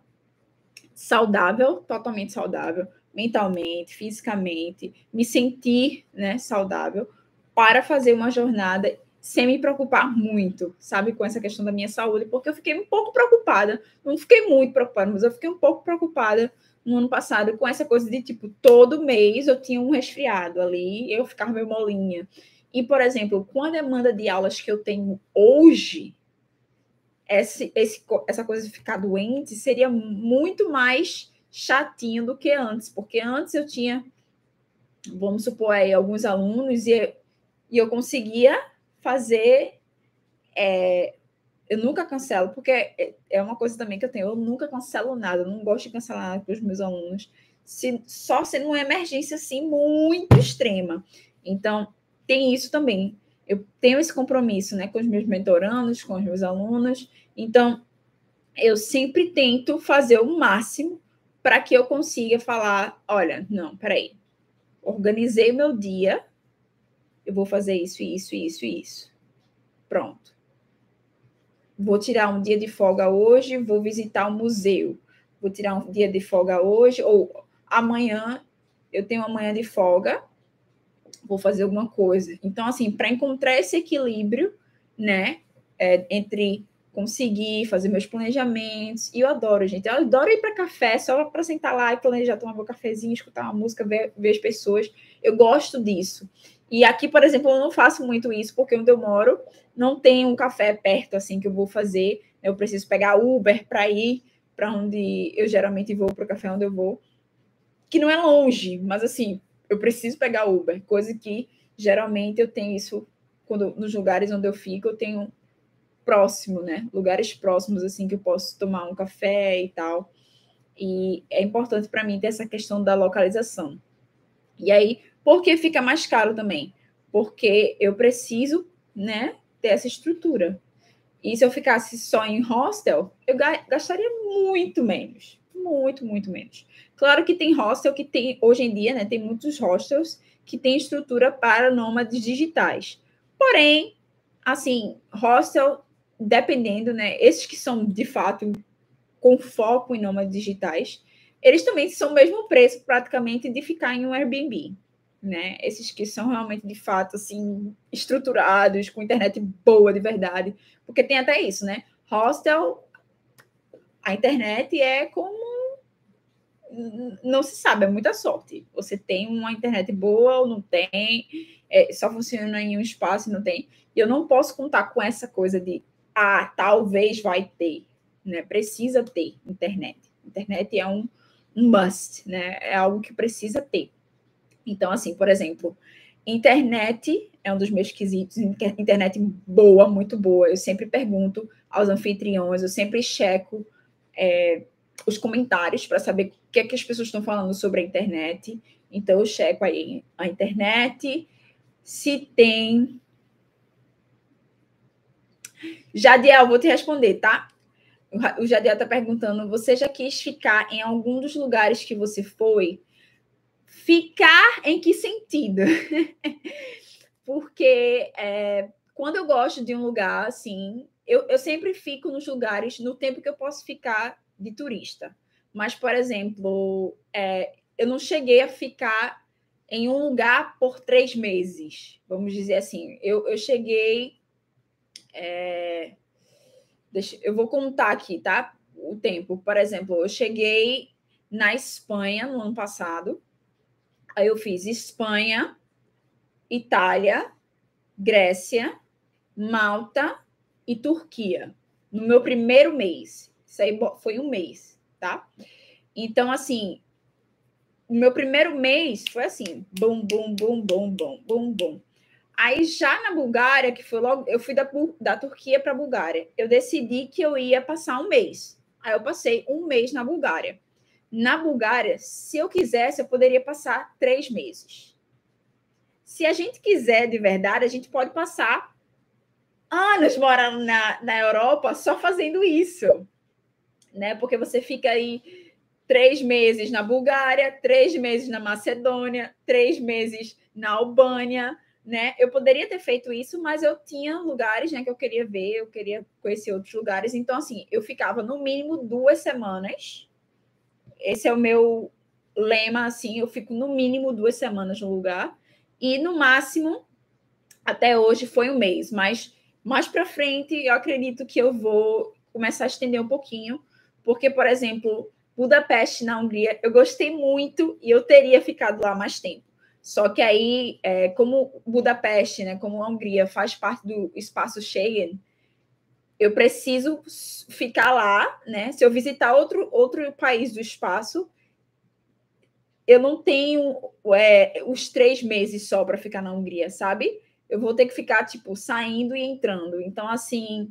saudável, totalmente saudável, mentalmente, fisicamente, me sentir, né, saudável, para fazer uma jornada sem me preocupar muito, sabe, com essa questão da minha saúde, porque eu fiquei um pouco preocupada, não fiquei muito preocupada, mas eu fiquei um pouco preocupada no ano passado com essa coisa de, tipo, todo mês eu tinha um resfriado ali, eu ficava meio molinha. E, por exemplo, com a demanda de aulas que eu tenho hoje, essa coisa de ficar doente seria muito mais chatinho do que antes, porque antes eu tinha, vamos supor, aí, alguns alunos e eu conseguia fazer. Eu nunca cancelo, porque é uma coisa também que eu tenho, eu nunca cancelo nada, eu não gosto de cancelar nada com os meus alunos, só sendo uma emergência assim muito extrema. Então, tem isso também. Eu tenho esse compromisso, né, com os meus mentorandos, com os meus alunos. Então, eu sempre tento fazer o máximo para que eu consiga falar: olha, não, peraí, organizei meu dia, eu vou fazer isso, isso, isso, isso. Pronto. Vou tirar um dia de folga hoje, vou visitar o museu. Vou tirar um dia de folga hoje, ou amanhã eu tenho uma manhã de folga, vou fazer alguma coisa. Então, assim, para encontrar esse equilíbrio, né, entre conseguir fazer meus planejamentos, e eu adoro, gente, eu adoro ir para café só para sentar lá e planejar, tomar meu cafezinho, escutar uma música, ver as pessoas, eu gosto disso. E aqui, por exemplo, eu não faço muito isso, porque onde eu moro não tem um café perto, assim, que eu vou fazer, eu preciso pegar Uber para ir para onde eu geralmente vou, para o café onde eu vou, que não é longe, mas assim, eu preciso pegar Uber, coisa que geralmente eu tenho isso quando nos lugares onde eu fico, eu tenho próximo, né? Lugares próximos assim que eu posso tomar um café e tal. E é importante para mim ter essa questão da localização. E aí, por que fica mais caro também? Porque eu preciso, né, ter essa estrutura. E se eu ficasse só em hostel, eu gastaria muito menos. Muito, muito menos. Claro que tem hostel que tem, hoje em dia, né, tem muitos hostels que têm estrutura para nômades digitais. Porém, assim, hostel, dependendo, né, esses que são, de fato, com foco em nômades digitais, eles também são o mesmo preço, praticamente, de ficar em um Airbnb. Né? Esses que são realmente, de fato, assim, estruturados, com internet boa, de verdade. Porque tem até isso, né? Hostel, a internet é como... Não se sabe, é muita sorte. Você tem uma internet boa ou não tem, só funciona em um espaço e não tem. E eu não posso contar com essa coisa de, talvez vai ter, né? Precisa ter internet. Internet é um must, né? É algo que precisa ter. Então, assim, por exemplo, internet é um dos meus quesitos, internet boa, muito boa. Eu sempre pergunto aos anfitriões, eu sempre checo os comentários para saber o que é que as pessoas estão falando sobre a internet. Então, eu checo aí a internet, se tem... Jadiel, vou te responder, tá? O Jadiel está perguntando, você já quis ficar em algum dos lugares que você foi? Ficar em que sentido? Porque quando eu gosto de um lugar, assim, eu sempre fico nos lugares no tempo que eu posso ficar de turista. Mas, por exemplo, eu não cheguei a ficar em um lugar por 3 meses, vamos dizer assim. Eu cheguei... eu vou contar aqui, tá? O tempo. Por exemplo, eu cheguei na Espanha no ano passado. Aí eu fiz Espanha, Itália, Grécia, Malta e Turquia. No meu primeiro mês. Isso aí foi um mês, tá? Então, assim, o meu primeiro mês foi assim, bum, bum, bum, bum, bum, bum, bum. Aí já na Bulgária, que foi logo, eu fui da Turquia para a Bulgária, eu decidi que eu ia passar um mês. Aí eu passei um mês na Bulgária. Na Bulgária, se eu quisesse, eu poderia passar 3 meses. Se a gente quiser de verdade, a gente pode passar anos morando na Europa só fazendo isso, né? Porque você fica aí 3 meses na Bulgária, 3 meses na Macedônia, 3 meses na Albânia, né? Eu poderia ter feito isso, mas eu tinha lugares, né, que eu queria ver, eu queria conhecer outros lugares. Então, assim, eu ficava no mínimo 2 semanas. Esse é o meu lema, assim, eu fico no mínimo 2 semanas no lugar. E no máximo, até hoje, foi um mês. Mas mais para frente, eu acredito que eu vou começar a estender um pouquinho. Porque, por exemplo, Budapeste, na Hungria, eu gostei muito e eu teria ficado lá mais tempo. Só que aí, como Budapeste, né, como a Hungria faz parte do espaço Schengen, eu preciso ficar lá, né? Se eu visitar outro país do espaço, eu não tenho os 3 meses só para ficar na Hungria, sabe? Eu vou ter que ficar, tipo, saindo e entrando. Então, assim,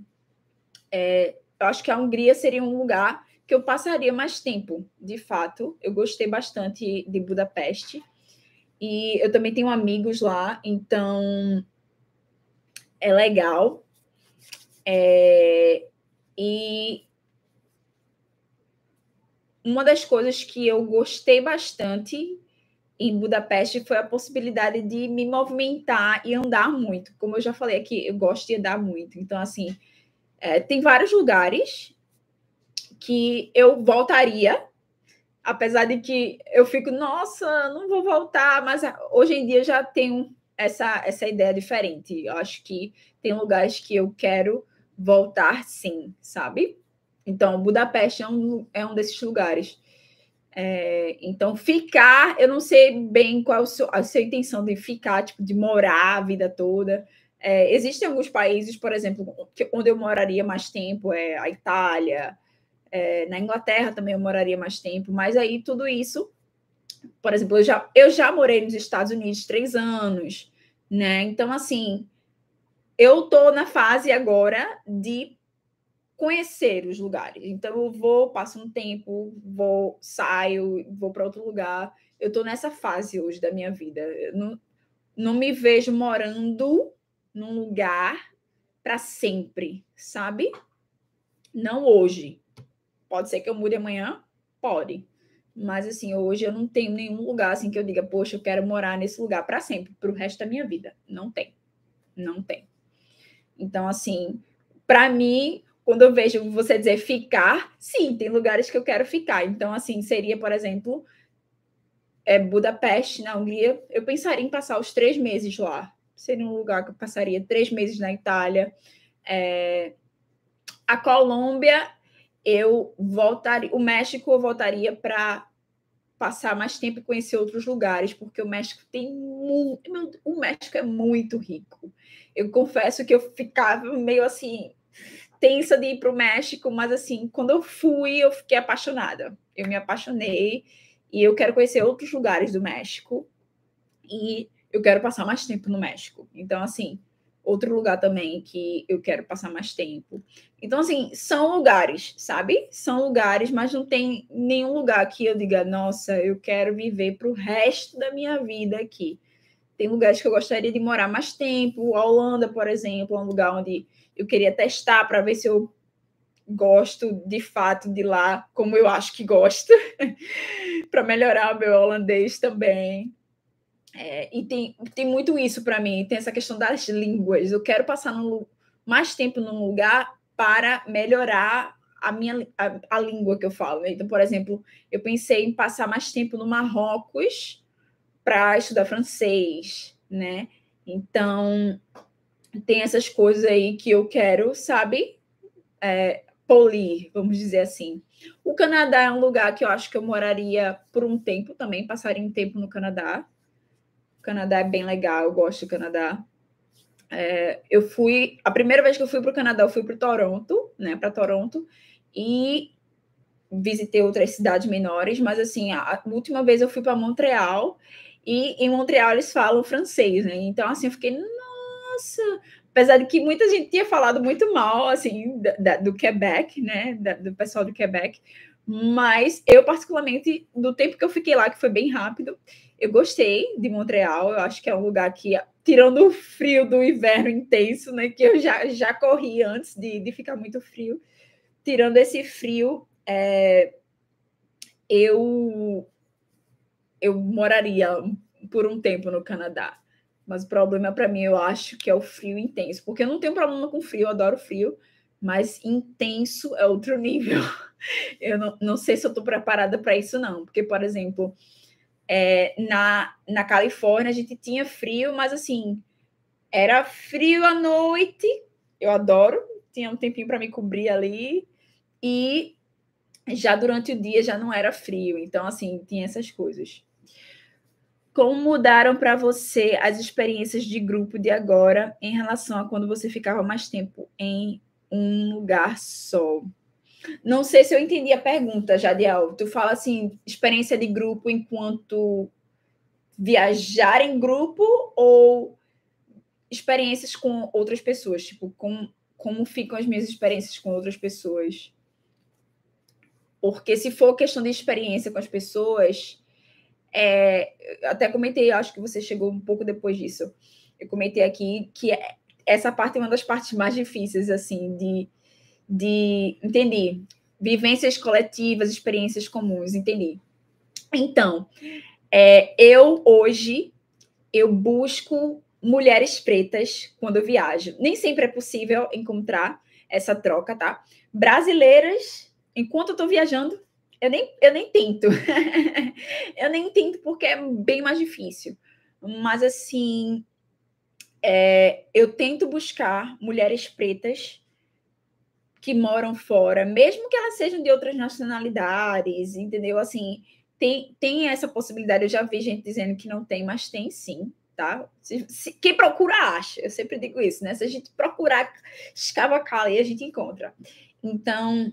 eu acho que a Hungria seria um lugar que eu passaria mais tempo, de fato. Eu gostei bastante de Budapeste. E eu também tenho amigos lá, então é legal. E uma das coisas que eu gostei bastante em Budapeste foi a possibilidade de me movimentar e andar muito. Como eu já falei aqui, eu gosto de andar muito. Então, assim, tem vários lugares que eu voltaria, apesar de que eu fico, nossa, não vou voltar, mas hoje em dia já tenho essa ideia diferente. Eu acho que tem lugares que eu quero voltar sim, sabe? Então, Budapeste é um desses lugares. Então, ficar, eu não sei bem qual a sua intenção de ficar, tipo, de morar a vida toda. Existem alguns países, por exemplo, onde eu moraria mais tempo, a Itália, na Inglaterra também eu moraria mais tempo, mas aí tudo isso, por exemplo, eu já morei nos Estados Unidos 3 anos, né? Então, assim, eu tô na fase agora de conhecer os lugares. Então, eu vou, passo um tempo, saio, vou para outro lugar. Eu tô nessa fase hoje da minha vida. Eu não me vejo morando num lugar para sempre, sabe? Não hoje. Pode ser que eu mude amanhã? Pode. Mas, assim, hoje eu não tenho nenhum lugar assim que eu diga, poxa, eu quero morar nesse lugar para sempre, para o resto da minha vida. Não tem. Não tem. Então, assim, para mim, quando eu vejo você dizer ficar, sim, tem lugares que eu quero ficar. Então, assim, seria, por exemplo, Budapeste, na Hungria. Eu pensaria em passar os 3 meses lá. Seria um lugar que eu passaria 3 meses na Itália. A Colômbia, eu voltaria. O México, eu voltaria para passar mais tempo e conhecer outros lugares, porque o México tem muito. O México é muito rico. Eu confesso que eu ficava meio assim, tensa de ir para o México, mas assim, quando eu fui, eu fiquei apaixonada. Eu me apaixonei e eu quero conhecer outros lugares do México e eu quero passar mais tempo no México. Então, assim, outro lugar também que eu quero passar mais tempo. Então, assim, são lugares, sabe? São lugares, mas não tem nenhum lugar que eu diga, nossa, eu quero viver para o resto da minha vida aqui. Tem lugares que eu gostaria de morar mais tempo. A Holanda, por exemplo, é um lugar onde eu queria testar para ver se eu gosto de fato de lá, como eu acho que gosto, para melhorar o meu holandês também. E tem muito isso para mim, tem essa questão das línguas. Eu quero passar mais tempo num lugar para melhorar a língua que eu falo. Então, por exemplo, eu pensei em passar mais tempo no Marrocos para estudar francês, né? Então, tem essas coisas aí que eu quero, sabe? Polir, vamos dizer assim. O Canadá é um lugar que eu acho que eu moraria por um tempo também, passaria um tempo no Canadá. O Canadá é bem legal, eu gosto do Canadá. A primeira vez que eu fui para o Canadá, eu fui para Toronto, né? Para Toronto, e visitei outras cidades menores, mas assim, a última vez eu fui para Montreal, e em Montreal eles falam francês, né? Então, assim, eu fiquei, nossa, apesar de que muita gente tinha falado muito mal, assim, do Quebec, né, do pessoal do Quebec, mas eu, particularmente, do tempo que eu fiquei lá, que foi bem rápido, eu gostei de Montreal, eu acho que é um lugar que tirando o frio do inverno intenso, né? Que eu já corri antes de ficar muito frio. Tirando esse frio, eu moraria por um tempo no Canadá. Mas o problema para mim, eu acho que é o frio intenso. Porque eu não tenho problema com frio, eu adoro frio. Mas intenso é outro nível. Eu não sei se eu estou preparada para isso, não. Porque, por exemplo, na Califórnia a gente tinha frio, mas assim, era frio à noite. Eu adoro. Tinha um tempinho para me cobrir ali. E já durante o dia já não era frio. Então, assim, tinha essas coisas. Como mudaram para você as experiências de grupo de agora em relação a quando você ficava mais tempo em um lugar só? Não sei se eu entendi a pergunta, Jadiel. Tu fala assim, experiência de grupo enquanto viajar em grupo ou experiências com outras pessoas? Tipo, como ficam as minhas experiências com outras pessoas? Porque se for questão de experiência com as pessoas, eu até comentei, acho que você chegou um pouco depois disso. Eu comentei aqui que essa parte é uma das partes mais difíceis, assim, de entendi. Vivências coletivas, experiências comuns, entendi. Então, hoje eu busco mulheres pretas quando eu viajo. Nem sempre é possível encontrar essa troca, tá? Brasileiras, enquanto eu tô viajando, eu nem tento. Eu nem tento porque é bem mais difícil. Mas, assim, eu tento buscar mulheres pretas que moram fora, mesmo que elas sejam de outras nacionalidades, entendeu? Assim, tem essa possibilidade. Eu já vi gente dizendo que não tem, mas tem sim, tá? Quem procura, acha. Eu sempre digo isso, né? Se a gente procurar, escavacar ali, a gente encontra. Então,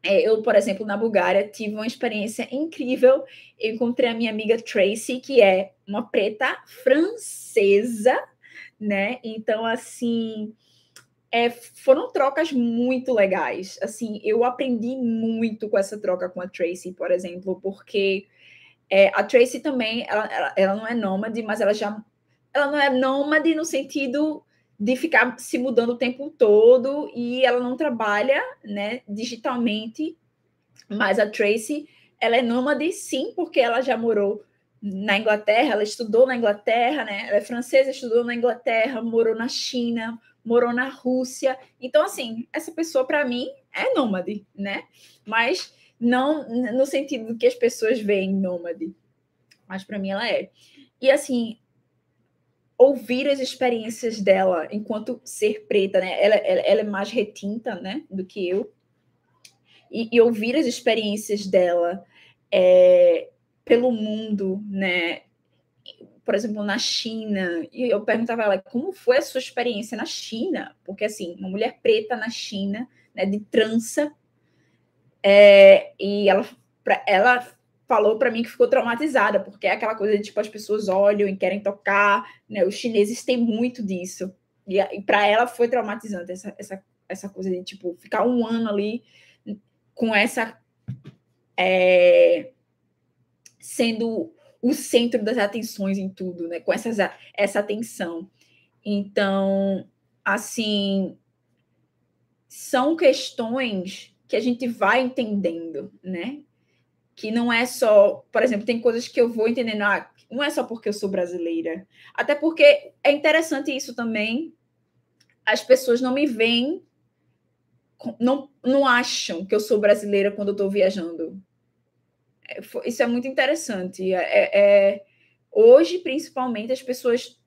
eu, por exemplo, na Bulgária, tive uma experiência incrível. Eu encontrei a minha amiga Tracy, que é uma preta francesa, né? Então, assim, foram trocas muito legais. Assim, eu aprendi muito com essa troca com a Tracy, por exemplo, porque a Tracy também, ela não é nômade, mas ela não é nômade no sentido de ficar se mudando o tempo todo e ela não trabalha, né, digitalmente, mas a Tracy, ela é nômade sim, porque ela já morou na Inglaterra, ela estudou na Inglaterra, né? Ela é francesa, estudou na Inglaterra, morou na China, morou na Rússia. Então, assim, essa pessoa, para mim, é nômade, né? Mas não no sentido que as pessoas veem nômade, mas para mim ela é. E, assim, ouvir as experiências dela enquanto ser preta, né? Ela é mais retinta, né, do que eu. E ouvir as experiências dela pelo mundo, né? Por exemplo, na China, e eu perguntava a ela como foi a sua experiência na China, porque assim, uma mulher preta na China, né, de trança, e ela falou para mim que ficou traumatizada, porque é aquela coisa de tipo as pessoas olham e querem tocar, né? Os chineses têm muito disso, e para ela foi traumatizante essa coisa de tipo ficar um ano ali com essa sendo o centro das atenções em tudo, né? Com essa atenção. Então, assim, são questões que a gente vai entendendo, né? Que não é só, por exemplo, tem coisas que eu vou entendendo, não é só porque eu sou brasileira. Até porque é interessante isso também, as pessoas não me veem, não acham que eu sou brasileira quando eu estou viajando. Isso é muito interessante. Hoje, principalmente, as pessoas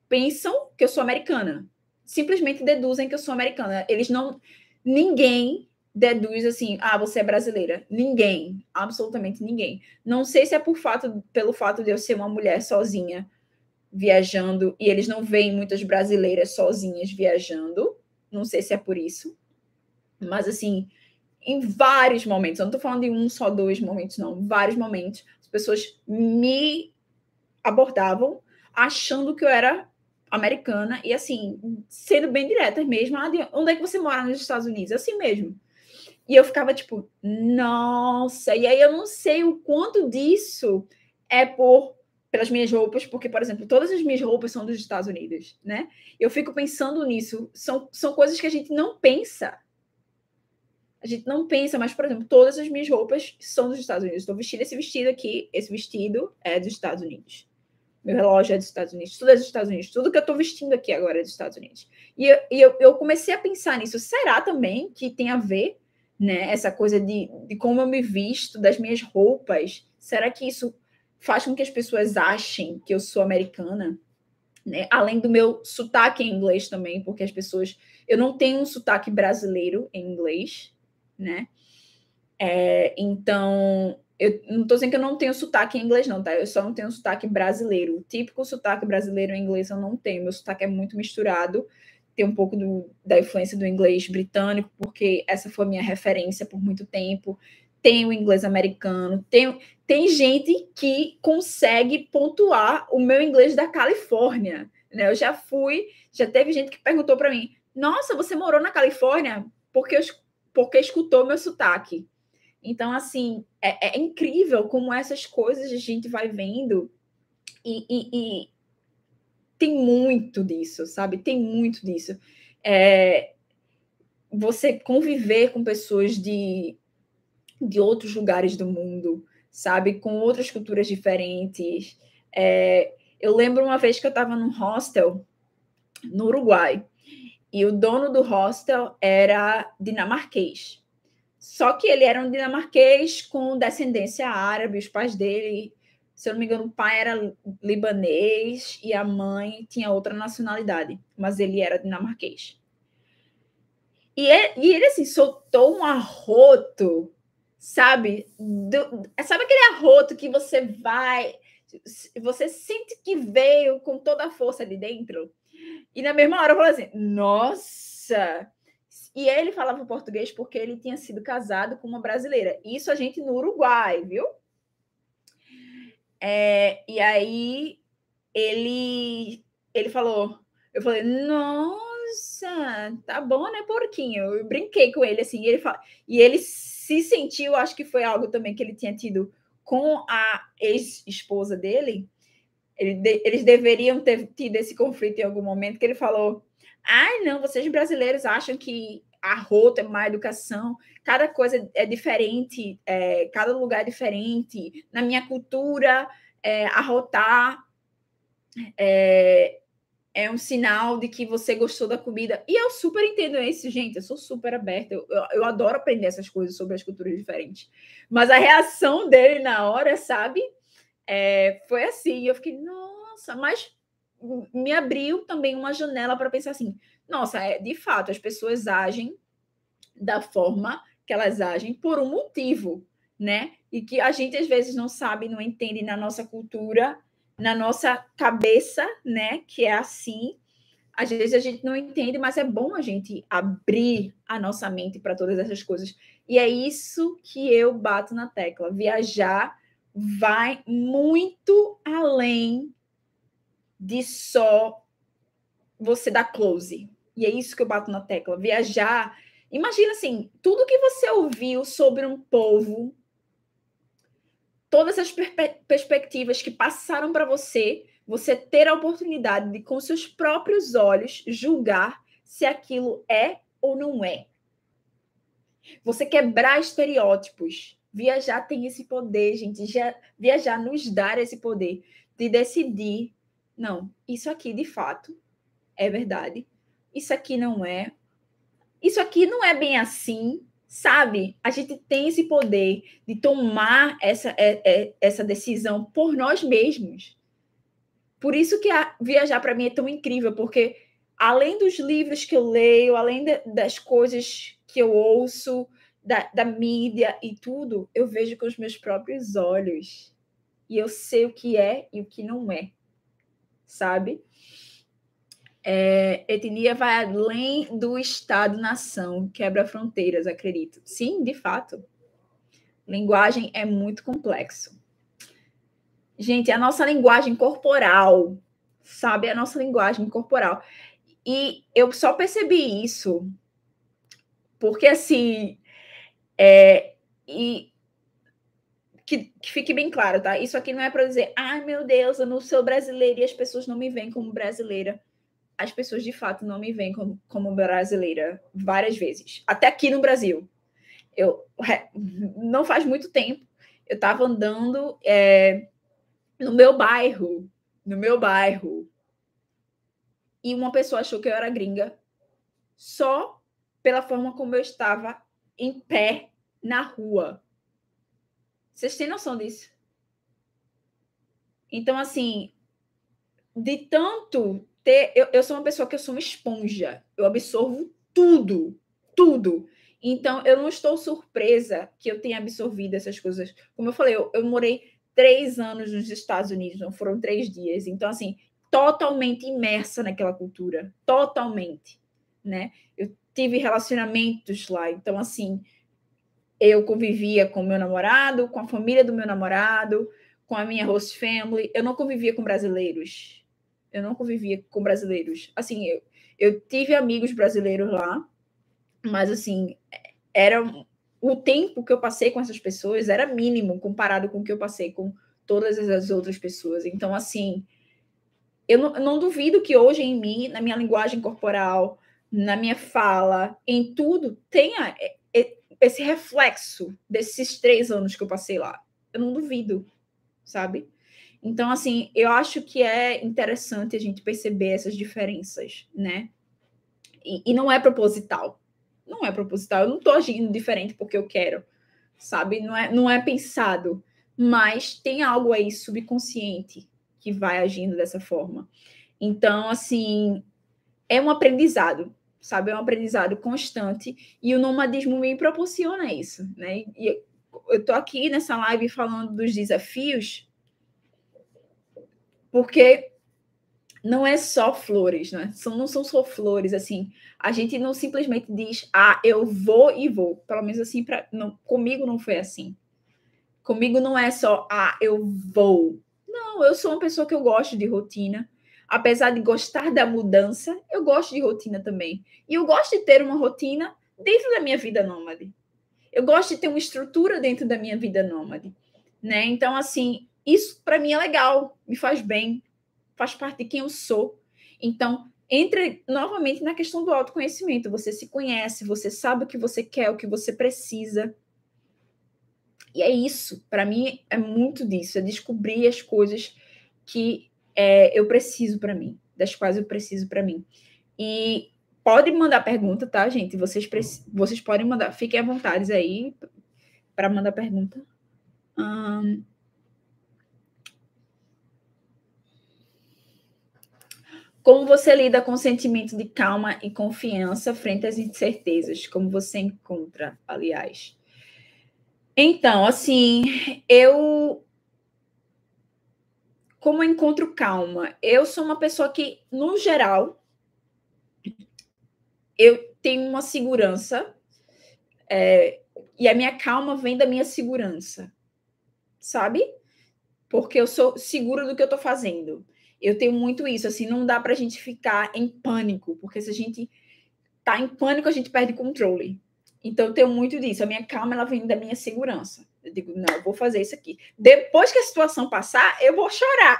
pensam que eu sou americana. Simplesmente deduzem que eu sou americana. Ninguém deduz assim, você é brasileira. Ninguém, absolutamente ninguém. Não sei se é pelo fato de eu ser uma mulher sozinha viajando e eles não veem muitas brasileiras sozinhas viajando. Não sei se é por isso. Mas, assim, em vários momentos, eu não estou falando de um só, dois momentos, não, vários momentos, as pessoas me abordavam achando que eu era americana e, assim, sendo bem diretas mesmo, onde é que você mora nos Estados Unidos? Assim mesmo. E eu ficava tipo, nossa, e aí eu não sei o quanto disso é por pelas minhas roupas, porque, por exemplo, todas as minhas roupas são dos Estados Unidos, né? Eu fico pensando nisso. São coisas que a gente não pensa. A gente não pensa, mas, por exemplo, todas as minhas roupas são dos Estados Unidos. Estou vestindo esse vestido aqui, esse vestido é dos Estados Unidos. Meu relógio é dos Estados Unidos, tudo é dos Estados Unidos. Tudo que eu estou vestindo aqui agora é dos Estados Unidos. E eu comecei a pensar nisso. Será também que tem a ver, né, essa coisa de como eu me visto, das minhas roupas? Será que isso faz com que as pessoas achem que eu sou americana? Né? Além do meu sotaque em inglês também, porque as pessoas... Eu não tenho um sotaque brasileiro em inglês, né? Então, eu não estou dizendo que eu não tenho sotaque em inglês, não, tá? Eu só não tenho sotaque brasileiro. O típico sotaque brasileiro em inglês eu não tenho. Meu sotaque é muito misturado. Tem um pouco da influência do inglês britânico, porque essa foi a minha referência por muito tempo. Tem o inglês americano. Tem gente que consegue pontuar o meu inglês da Califórnia, né? Eu já teve gente que perguntou para mim: nossa, você morou na Califórnia? Porque escutou meu sotaque. Então, assim, é incrível como essas coisas a gente vai vendo e tem muito disso, sabe? Tem muito disso. Você conviver com pessoas de outros lugares do mundo, sabe? Com outras culturas diferentes. Eu lembro uma vez que eu estava num hostel no Uruguai e o dono do hostel era dinamarquês. Só que ele era um dinamarquês com descendência árabe, os pais dele, se eu não me engano, o pai era libanês e a mãe tinha outra nacionalidade, mas ele era dinamarquês. E ele assim, soltou um arroto, sabe? Sabe aquele arroto que você sente que veio com toda a força ali dentro? E na mesma hora eu falei assim, nossa! E ele falava português porque ele tinha sido casado com uma brasileira. Isso a gente no Uruguai, viu? E aí ele falou, eu falei, nossa, tá bom, né, porquinho? Eu brinquei com ele assim, e ele se sentiu, acho que foi algo também que ele tinha tido com a ex-esposa dele. Eles deveriam ter tido esse conflito em algum momento, que ele falou: ai, não, vocês brasileiros acham que arroto é má educação, cada coisa é diferente, cada lugar é diferente. Na minha cultura, arrotar é um sinal de que você gostou da comida. E eu super entendo isso, gente. Eu sou super aberta. Eu adoro aprender essas coisas sobre as culturas diferentes. Mas a reação dele na hora, sabe? Foi assim. Eu fiquei, nossa, mas me abriu também uma janela para pensar assim: nossa, de fato, as pessoas agem da forma que elas agem por um motivo, né? E que a gente às vezes não sabe, não entende na nossa cultura, na nossa cabeça, né? Que é assim. Às vezes a gente não entende, mas é bom a gente abrir a nossa mente para todas essas coisas. E é isso que eu bato na tecla. Viajar vai muito além de só você dar close. E é isso que eu bato na tecla. Viajar. Imagina assim, tudo que você ouviu sobre um povo, todas as perspectivas que passaram para você, você ter a oportunidade de, com seus próprios olhos, julgar se aquilo é ou não é. Você quebrar estereótipos. Viajar tem esse poder, gente. Viajar nos dá esse poder de decidir. Não, isso aqui de fato é verdade. Isso aqui não é. Isso aqui não é bem assim, sabe? A gente tem esse poder de tomar essa decisão por nós mesmos. Por isso que viajar para mim é tão incrível, porque além dos livros que eu leio, além das coisas que eu ouço, da mídia e tudo, eu vejo com os meus próprios olhos. E eu sei o que é e o que não é, sabe? Etnia vai além do Estado-nação, quebra fronteiras, acredito. Sim, de fato. Linguagem é muito complexo. Gente, a nossa linguagem corporal, sabe? A nossa linguagem corporal. E eu só percebi isso porque, assim, e que fique bem claro, tá? Isso aqui não é para dizer, ai meu Deus, eu não sou brasileira e as pessoas não me veem como brasileira. As pessoas de fato não me veem como brasileira várias vezes, até aqui no Brasil. Não faz muito tempo, eu estava andando no meu bairro, e uma pessoa achou que eu era gringa só pela forma como eu estava em pé na rua. Vocês têm noção disso? Então, assim, de tanto ter... Eu sou uma pessoa que eu sou uma esponja. Eu absorvo tudo, tudo. Então, eu não estou surpresa que eu tenha absorvido essas coisas. Como eu falei, eu morei 3 anos nos Estados Unidos, não foram 3 dias. Então, assim, totalmente imersa naquela cultura. Totalmente, né? Eu tive relacionamentos lá. Então, assim, eu convivia com o meu namorado, com a família do meu namorado, com a minha host family. Eu não convivia com brasileiros. Assim, eu tive amigos brasileiros lá, mas, assim, era o tempo que eu passei com essas pessoas era mínimo comparado com o que eu passei com todas as outras pessoas. Então, assim, eu não duvido que hoje em mim, na minha linguagem corporal, na minha fala, em tudo, tenha esse reflexo desses 3 anos que eu passei lá. Eu não duvido, sabe? Então, assim, eu acho que é interessante a gente perceber essas diferenças, né? E não é proposital. Não é proposital. Eu não estou agindo diferente porque eu quero, sabe? Não é pensado. Mas tem algo aí subconsciente que vai agindo dessa forma. Então, assim, é um aprendizado, sabe? É um aprendizado constante e o nomadismo me proporciona isso, né? E eu tô aqui nessa live falando dos desafios porque não é só flores, né? Não são só flores, assim. A gente não simplesmente diz, eu vou e vou. Pelo menos assim, comigo não foi assim. Comigo não é só, eu vou. Não, eu sou uma pessoa que eu gosto de rotina. Apesar de gostar da mudança, eu gosto de rotina também. E eu gosto de ter uma rotina dentro da minha vida nômade. Eu gosto de ter uma estrutura dentro da minha vida nômade, né? Então, assim, isso para mim é legal, me faz bem, faz parte de quem eu sou. Então, entra novamente na questão do autoconhecimento. Você se conhece, você sabe o que você quer, o que você precisa. E é isso, para mim é muito disso, é descobrir as coisas que eu preciso para mim, das quais eu preciso para mim. E pode mandar pergunta, tá, gente? Vocês podem mandar, fiquem à vontade aí para mandar pergunta. Como você lida com o sentimento de calma e confiança frente às incertezas? Como você encontra, aliás? Então, assim, como eu encontro calma? Eu sou uma pessoa que, no geral, eu tenho uma segurança, e a minha calma vem da minha segurança, sabe? Porque eu sou segura do que eu tô fazendo. Eu tenho muito isso, assim, não dá pra gente ficar em pânico, porque se a gente tá em pânico, a gente perde controle. Então, eu tenho muito disso. A minha calma, ela vem da minha segurança. Eu digo, não, eu vou fazer isso aqui. Depois que a situação passar, eu vou chorar,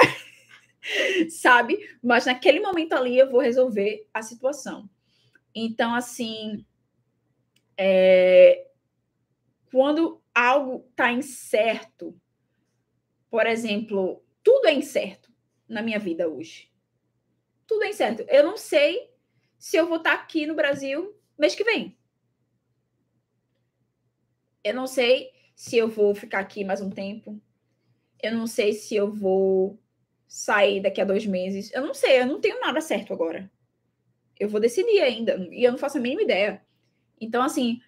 sabe? Mas naquele momento ali, eu vou resolver a situação. Então, assim, quando algo está incerto, por exemplo, tudo é incerto na minha vida hoje. Tudo é incerto. Eu não sei se eu vou estar aqui no Brasil mês que vem. Eu não sei se eu vou ficar aqui mais um tempo. Eu não sei se eu vou sair daqui a 2 meses. Eu não sei, eu não tenho nada certo agora. Eu vou decidir ainda, e eu não faço a mínima ideia. Então, assim,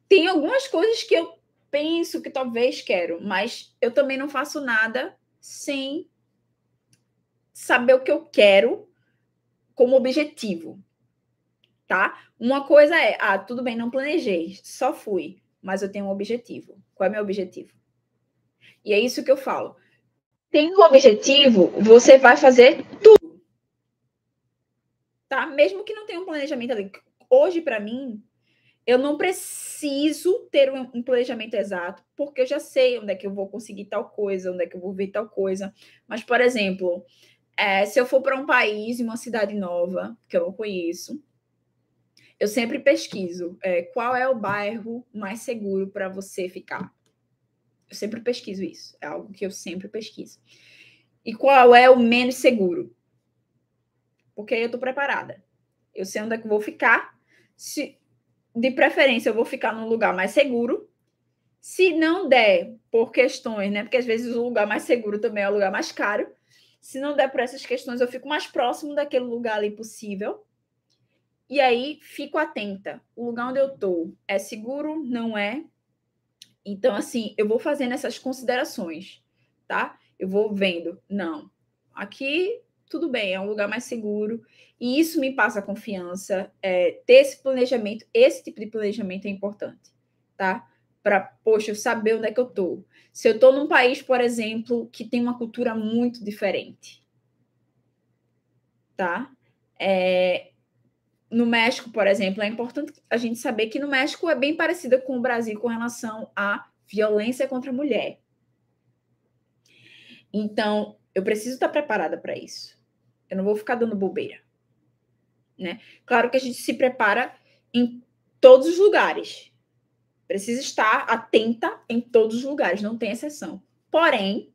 tem algumas coisas que eu penso que talvez quero, mas eu também não faço nada sem saber o que eu quero como objetivo, tá? Uma coisa é, tudo bem, não planejei, só fui, mas eu tenho um objetivo. Qual é meu objetivo? E é isso que eu falo. Tem um objetivo, você vai fazer tudo, tá? Mesmo que não tenha um planejamento ali. Hoje, para mim, Eu não preciso ter um planejamento exato, porque eu já sei onde é que eu vou conseguir tal coisa, onde é que eu vou ver tal coisa. Mas, por exemplo, se eu for para um país, uma cidade nova, que eu não conheço, eu sempre pesquiso qual é o bairro mais seguro para você ficar. Eu sempre pesquiso isso. É algo que eu sempre pesquiso. E qual é o menos seguro? Porque aí eu estou preparada. Eu sei onde é que eu vou ficar. De preferência, eu vou ficar num lugar mais seguro. Se não der por questões, né? Porque às vezes o lugar mais seguro também é o lugar mais caro. Se não der por essas questões, eu fico mais próximo daquele lugar ali possível. E aí, fico atenta. O lugar onde eu estou é seguro? Não é? Então, assim, eu vou fazendo essas considerações, tá? Eu vou vendo, não, aqui tudo bem, é um lugar mais seguro, e isso me passa confiança. Ter esse planejamento, esse tipo de planejamento é importante, tá? Para, poxa, eu saber onde é que eu tô. Se eu tô num país, por exemplo, que tem uma cultura muito diferente, tá? No México, por exemplo, é importante a gente saber que no México é bem parecida com o Brasil com relação à violência contra a mulher. Então, eu preciso estar preparada para isso. Eu não vou ficar dando bobeira, né? Claro que a gente se prepara em todos os lugares. Precisa estar atenta em todos os lugares, não tem exceção. Porém,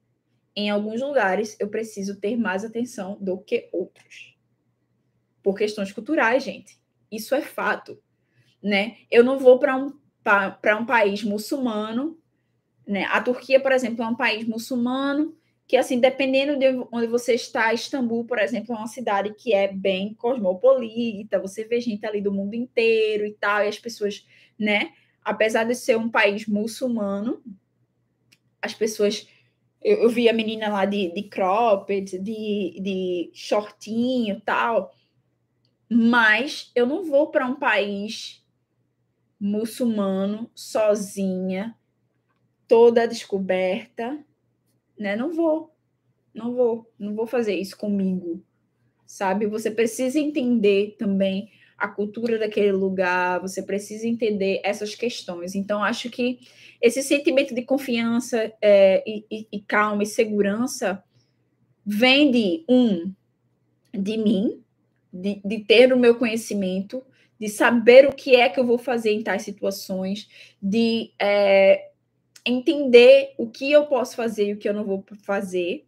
em alguns lugares eu preciso ter mais atenção do que outros. Por questões culturais, gente. Isso é fato, né? Eu não vou para um país muçulmano, né? A Turquia, por exemplo, é um país muçulmano que, assim, dependendo de onde você está, Istambul, por exemplo, é uma cidade que é bem cosmopolita, você vê gente ali do mundo inteiro e tal, e as pessoas, né? Apesar de ser um país muçulmano, as pessoas... Eu vi a menina lá de cropped, de shortinho e tal, mas eu não vou para um país muçulmano sozinha, toda descoberta, né? Não vou fazer isso comigo, sabe? Você precisa entender também a cultura daquele lugar, você precisa entender essas questões. Então, acho que esse sentimento de confiança e calma e segurança vem de mim, de ter o meu conhecimento, de saber o que é que eu vou fazer em tais situações, de entender o que eu posso fazer e o que eu não vou fazer.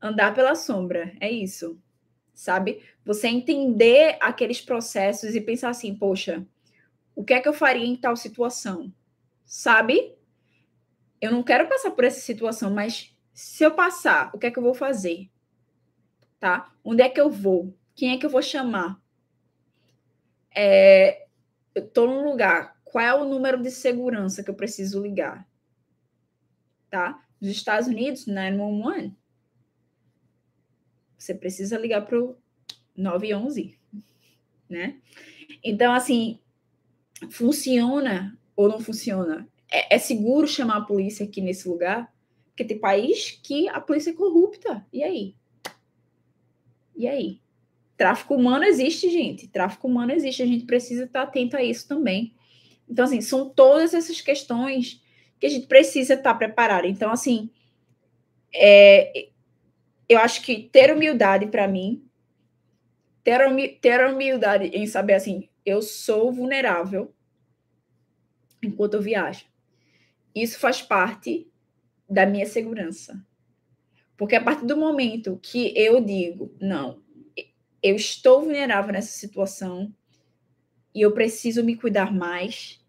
Andar pela sombra, é isso, sabe? Você entender aqueles processos e pensar assim, poxa, o que é que eu faria em tal situação? Sabe? Eu não quero passar por essa situação, mas se eu passar, o que é que eu vou fazer? Tá? Onde é que eu vou? Quem é que eu vou chamar? Eu estou num lugar, qual é o número de segurança que eu preciso ligar? Tá? Nos Estados Unidos, 911, você precisa ligar para o 911, né? Então, assim, funciona ou não funciona? É seguro chamar a polícia aqui nesse lugar? Porque tem país que a polícia é corrupta. E aí? E aí? Tráfico humano existe, gente. Tráfico humano existe. A gente precisa estar atento a isso também. Então, assim, são todas essas questões que a gente precisa estar preparado. Então, assim, eu acho que ter humildade para mim, ter a humildade em saber, assim, eu sou vulnerável enquanto eu viajo. Isso faz parte da minha segurança. Porque a partir do momento que eu digo, não, eu estou vulnerável nessa situação e eu preciso me cuidar mais,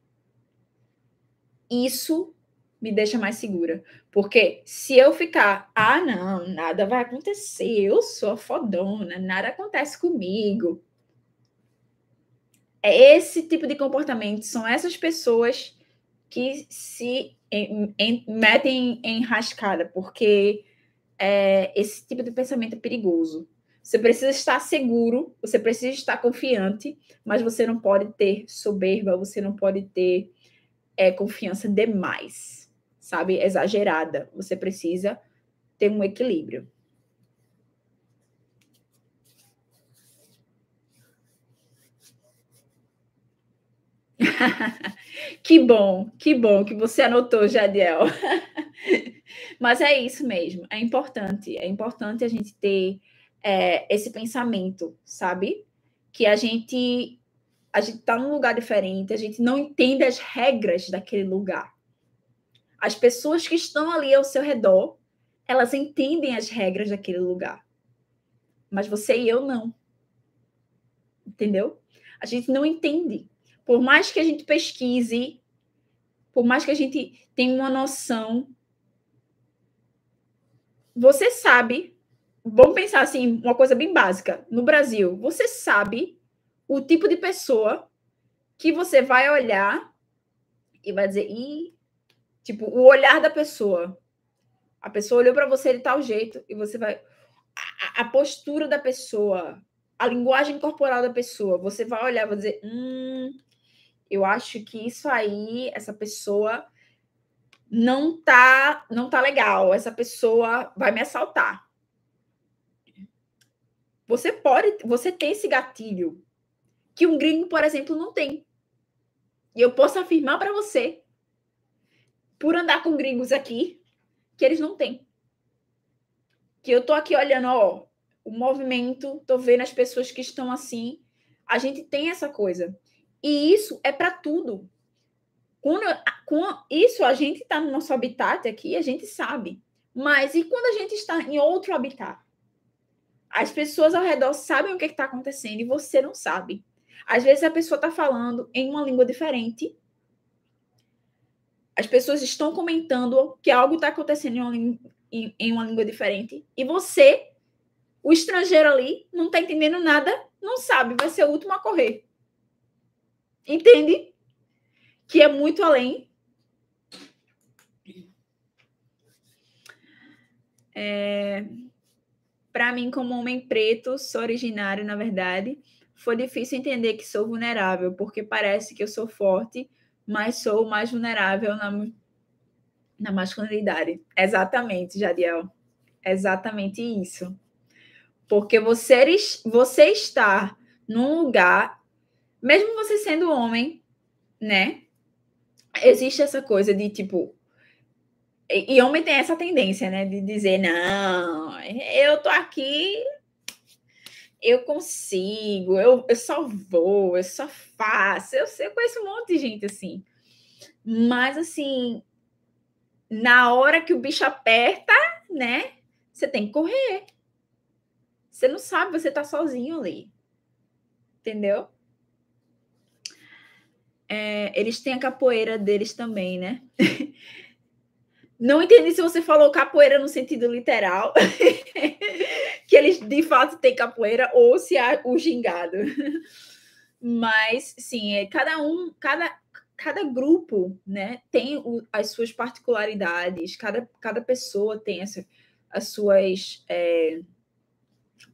isso me deixa mais segura. Porque se eu ficar, não, nada vai acontecer, eu sou a fodona, nada acontece comigo. É esse tipo de comportamento, são essas pessoas que se metem em rascada, porque esse tipo de pensamento é perigoso. Você precisa estar seguro, você precisa estar confiante, mas você não pode ter soberba, você não pode ter confiança demais, sabe? Exagerada. Você precisa ter um equilíbrio. Que bom que você anotou, Jadiel. Mas é isso mesmo, é importante a gente ter esse pensamento, sabe? Que a gente está num lugar diferente, a gente não entende as regras daquele lugar. As pessoas que estão ali ao seu redor, elas entendem as regras daquele lugar. Mas você e eu não. Entendeu? A gente não entende. Por mais que a gente pesquise, por mais que a gente tenha uma noção, você sabe, vamos pensar assim, uma coisa bem básica. No Brasil, você sabe o tipo de pessoa que você vai olhar e vai dizer, tipo, o olhar da pessoa. A pessoa olhou para você de tal jeito e você vai... A postura da pessoa, a linguagem corporal da pessoa, você vai olhar e vai dizer, eu acho que isso aí, essa pessoa não tá legal, essa pessoa vai me assaltar. Você tem esse gatilho que um gringo, por exemplo, não tem. E eu posso afirmar para você, por andar com gringos aqui, que eles não têm. Que eu tô aqui olhando, ó, o movimento, tô vendo as pessoas que estão assim, a gente tem essa coisa. E isso é para tudo. Com isso, a gente está no nosso habitat aqui, a gente sabe. Mas e quando a gente está em outro habitat? As pessoas ao redor sabem o que está acontecendo e você não sabe. Às vezes a pessoa está falando em uma língua diferente. As pessoas estão comentando que algo está acontecendo em uma língua diferente. E você, o estrangeiro ali, não está entendendo nada, não sabe, vai ser o último a correr. Entende? Que é muito além. Para mim, como homem preto, sou originário, na verdade, foi difícil entender que sou vulnerável, porque parece que eu sou forte, mas sou mais vulnerável na masculinidade. Exatamente, Jadiel. Exatamente isso. Porque você está num lugar, mesmo você sendo homem, né? Existe essa coisa de tipo. E homem tem essa tendência, né? De dizer, não, eu tô aqui, eu consigo, eu só vou, eu só faço. Eu conheço um monte de gente assim. Mas, assim, na hora que o bicho aperta, né? Você tem que correr. Você não sabe, você tá sozinho ali. Entendeu? Eles têm a capoeira deles também, né? Não entendi se você falou capoeira no sentido literal, que eles de fato têm capoeira, ou se é o gingado. Mas, sim, cada grupo, né, tem as suas particularidades, cada pessoa tem as suas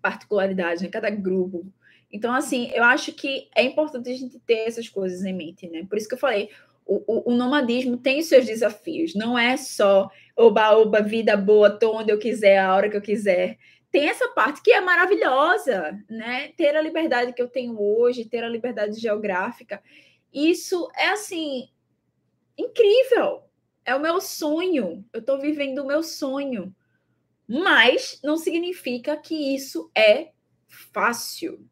particularidades, né, cada grupo. Então, assim, eu acho que é importante a gente ter essas coisas em mente, né? Por isso que eu falei, o nomadismo tem os seus desafios, não é só oba-oba, vida boa, tô onde eu quiser, a hora que eu quiser. Tem essa parte que é maravilhosa, né? Ter a liberdade que eu tenho hoje, ter a liberdade geográfica, isso é, assim, incrível. É o meu sonho, eu estou vivendo o meu sonho. Mas não significa que isso é fácil.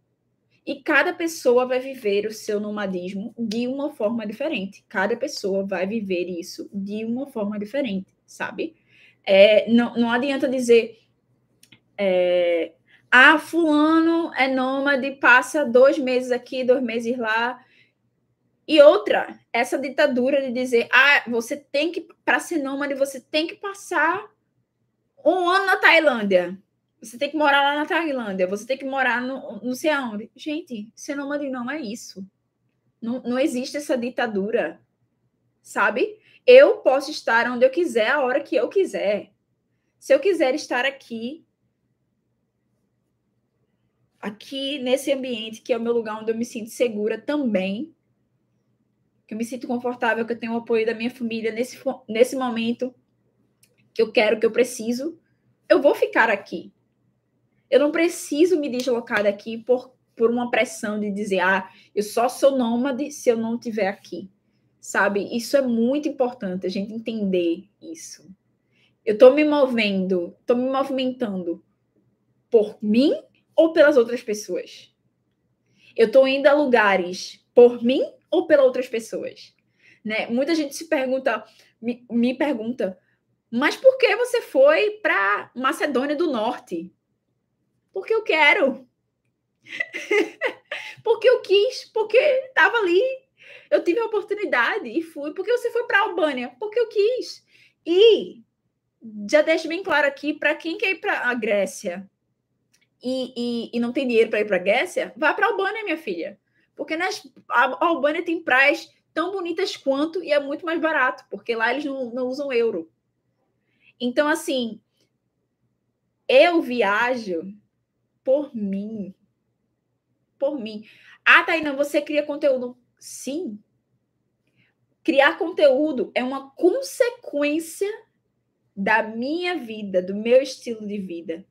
E cada pessoa vai viver o seu nomadismo de uma forma diferente. Cada pessoa vai viver isso de uma forma diferente, sabe? Não adianta dizer, fulano é nômade, passa 2 meses aqui, 2 meses lá. E outra, essa ditadura de dizer, você tem que, para ser nômade, você tem que passar 1 ano na Tailândia. Você tem que morar lá na Tailândia, você tem que morar não sei aonde. Gente, ser nômade não é isso. Não existe essa ditadura, sabe? Eu posso estar onde eu quiser, a hora que eu quiser. Se eu quiser estar aqui nesse ambiente, que é o meu lugar onde eu me sinto segura também, que eu me sinto confortável, que eu tenho o apoio da minha família nesse momento que eu quero, que eu preciso, eu vou ficar aqui. Eu não preciso me deslocar daqui por uma pressão de dizer, eu só sou nômade se eu não estiver aqui, sabe? Isso é muito importante, a gente entender isso. Eu estou me movimentando por mim ou pelas outras pessoas? Eu estou indo a lugares por mim ou pelas outras pessoas? Né? Muita gente se pergunta, me pergunta, mas por que você foi para Macedônia do Norte? Porque eu quero. Porque eu quis, porque estava ali. Eu tive a oportunidade e fui. Por que você foi para a Albânia? Porque eu quis. E já deixo bem claro aqui, para quem quer ir para a Grécia e não tem dinheiro para ir para a Grécia, vá para a Albânia, minha filha. Porque a Albânia tem praias tão bonitas quanto e é muito mais barato, porque lá eles não usam euro. Então, assim, eu viajo por mim. Por mim. Tainá, você cria conteúdo. Sim. Criar conteúdo é uma consequência da minha vida, do meu estilo de vida,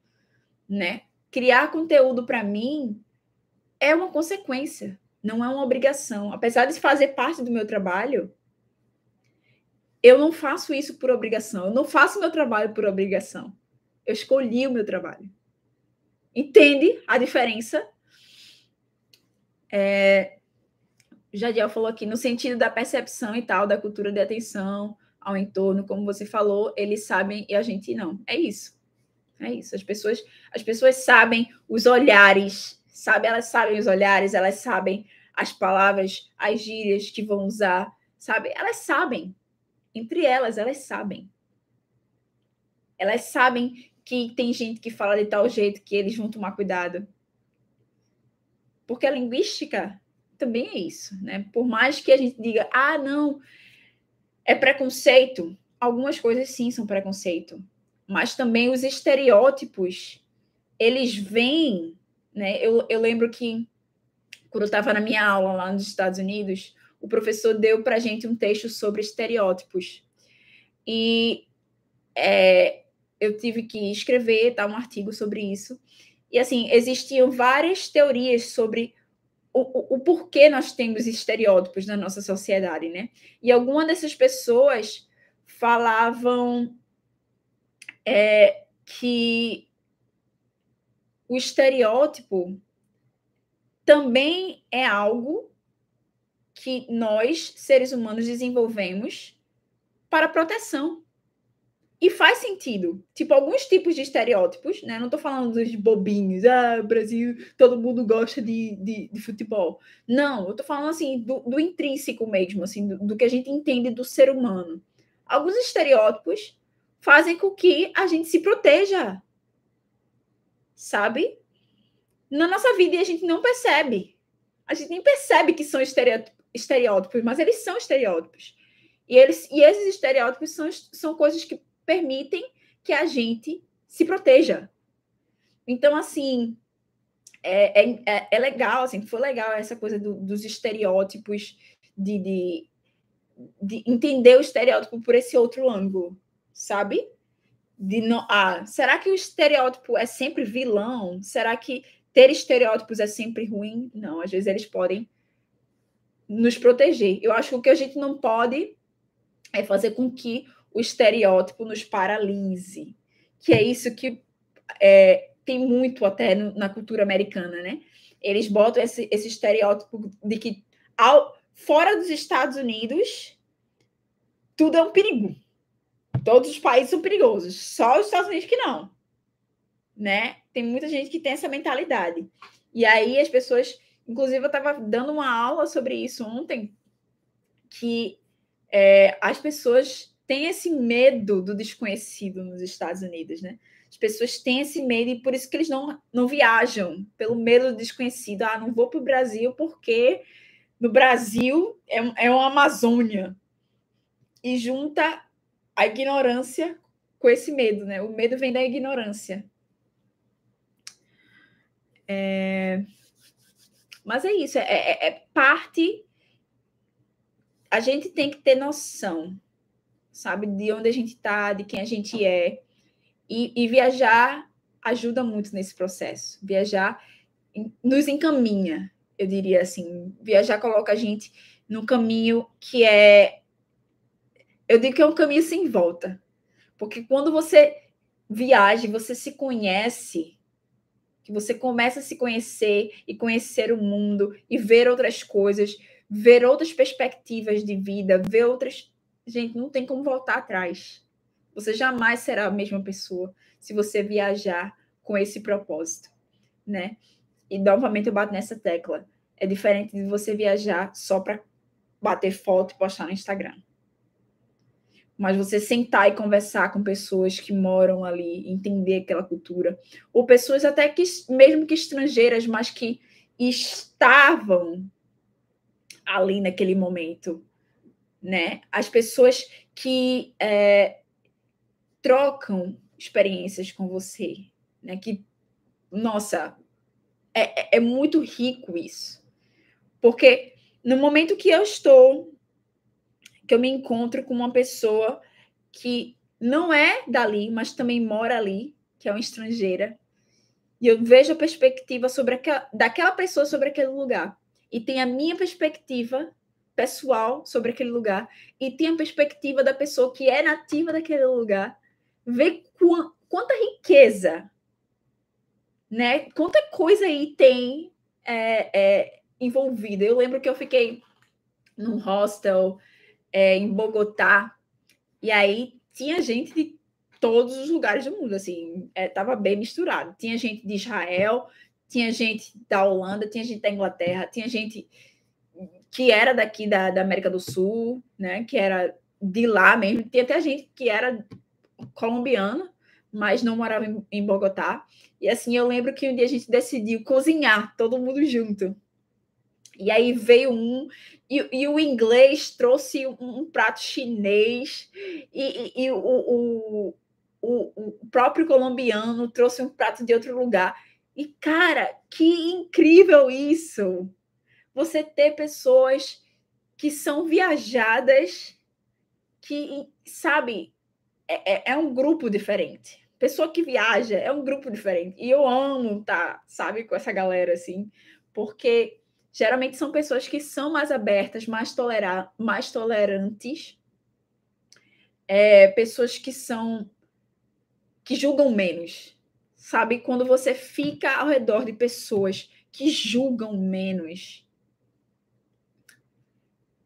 né? Criar conteúdo para mim é uma consequência, não é uma obrigação. Apesar de fazer parte do meu trabalho, eu não faço isso por obrigação. Eu não faço meu trabalho por obrigação. Eu escolhi o meu trabalho. Entende a diferença? Jadiel falou aqui, no sentido da percepção e tal, da cultura de atenção ao entorno, como você falou, eles sabem e a gente não. É isso. É isso. As pessoas sabem os olhares, sabe? Elas sabem os olhares, elas sabem as palavras, as gírias que vão usar, sabe? Elas sabem. Entre elas, elas sabem. Elas sabem que tem gente que fala de tal jeito que eles vão tomar cuidado. Porque a linguística também é isso, né? Por mais que a gente diga, não, é preconceito, algumas coisas sim são preconceito, mas também os estereótipos, eles vêm, né? Eu lembro que quando eu estava na minha aula lá nos Estados Unidos, o professor deu para a gente um texto sobre estereótipos. E eu tive que escrever um artigo sobre isso. E, assim, existiam várias teorias sobre o porquê nós temos estereótipos na nossa sociedade, né? E algumas dessas pessoas falavam que o estereótipo também é algo que nós, seres humanos, desenvolvemos para proteção. E faz sentido. Tipo, alguns tipos de estereótipos, né? Não estou falando dos bobinhos. Brasil, todo mundo gosta de futebol. Não, eu estou falando, assim, do intrínseco mesmo, assim, do que a gente entende do ser humano. Alguns estereótipos fazem com que a gente se proteja, sabe? Na nossa vida, e a gente não percebe. A gente nem percebe que são estereótipos, mas eles são estereótipos. E esses estereótipos são coisas que permitem que a gente se proteja. Então, assim, é legal, assim, foi legal essa coisa dos estereótipos, de entender o estereótipo por esse outro ângulo, sabe? Será que o estereótipo é sempre vilão? Será que ter estereótipos é sempre ruim? Não, às vezes eles podem nos proteger. Eu acho que o que a gente não pode é fazer com que o estereótipo nos paralise, que é isso que tem muito até na cultura americana, né? Eles botam esse estereótipo de que fora dos Estados Unidos tudo é um perigo. Todos os países são perigosos, só os Estados Unidos que não, né? Tem muita gente que tem essa mentalidade. E aí as pessoas, inclusive eu estava dando uma aula sobre isso ontem, que as pessoas têm esse medo do desconhecido nos Estados Unidos, né? As pessoas têm esse medo e por isso que eles não viajam, pelo medo do desconhecido. Não vou para o Brasil porque no Brasil é uma Amazônia. E junta a ignorância com esse medo, né? O medo vem da ignorância. Mas é isso, é parte... A gente tem que ter noção, sabe? De onde a gente está, de quem a gente é. E viajar ajuda muito nesse processo. Viajar nos encaminha, eu diria assim. Viajar coloca a gente num caminho que é... Eu digo que é um caminho sem volta. Porque quando você viaja, você se conhece, que você começa a se conhecer e conhecer o mundo e ver outras coisas, ver outras perspectivas de vida, ver outras... Gente, não tem como voltar atrás. Você jamais será a mesma pessoa se você viajar com esse propósito, né? E novamente eu bato nessa tecla. É diferente de você viajar só para bater foto e postar no Instagram. Mas você sentar e conversar com pessoas que moram ali, entender aquela cultura, ou pessoas até que, mesmo que estrangeiras, mas que estavam ali naquele momento, né? As pessoas que trocam experiências com você, né? Que, nossa, é muito rico isso. Porque no momento que eu me encontro com uma pessoa que não é dali, mas também mora ali, que é uma estrangeira, e eu vejo a perspectiva daquela pessoa sobre aquele lugar, e tem a minha perspectiva pessoal sobre aquele lugar, e tem a perspectiva da pessoa que é nativa daquele lugar, vê quanta riqueza, né? Quanta coisa aí tem envolvida. Eu lembro que eu fiquei num hostel em Bogotá, e aí tinha gente de todos os lugares do mundo, assim, tava bem misturado. Tinha gente de Israel, tinha gente da Holanda, tinha gente da Inglaterra, tinha gente que era daqui da América do Sul, né, que era de lá mesmo. Tinha até gente que era colombiana, mas não morava em Bogotá. E assim, eu lembro que um dia a gente decidiu cozinhar, todo mundo junto. E aí veio e o inglês trouxe um prato chinês, e o próprio colombiano trouxe um prato de outro lugar. E, cara, que incrível isso! Você ter pessoas que são viajadas, que, sabe, é um grupo diferente. Pessoa que viaja é um grupo diferente. E eu amo estar, sabe, com essa galera, assim, porque geralmente são pessoas que são mais abertas, mais tolerantes, pessoas que julgam menos, sabe? Quando você fica ao redor de pessoas que julgam menos,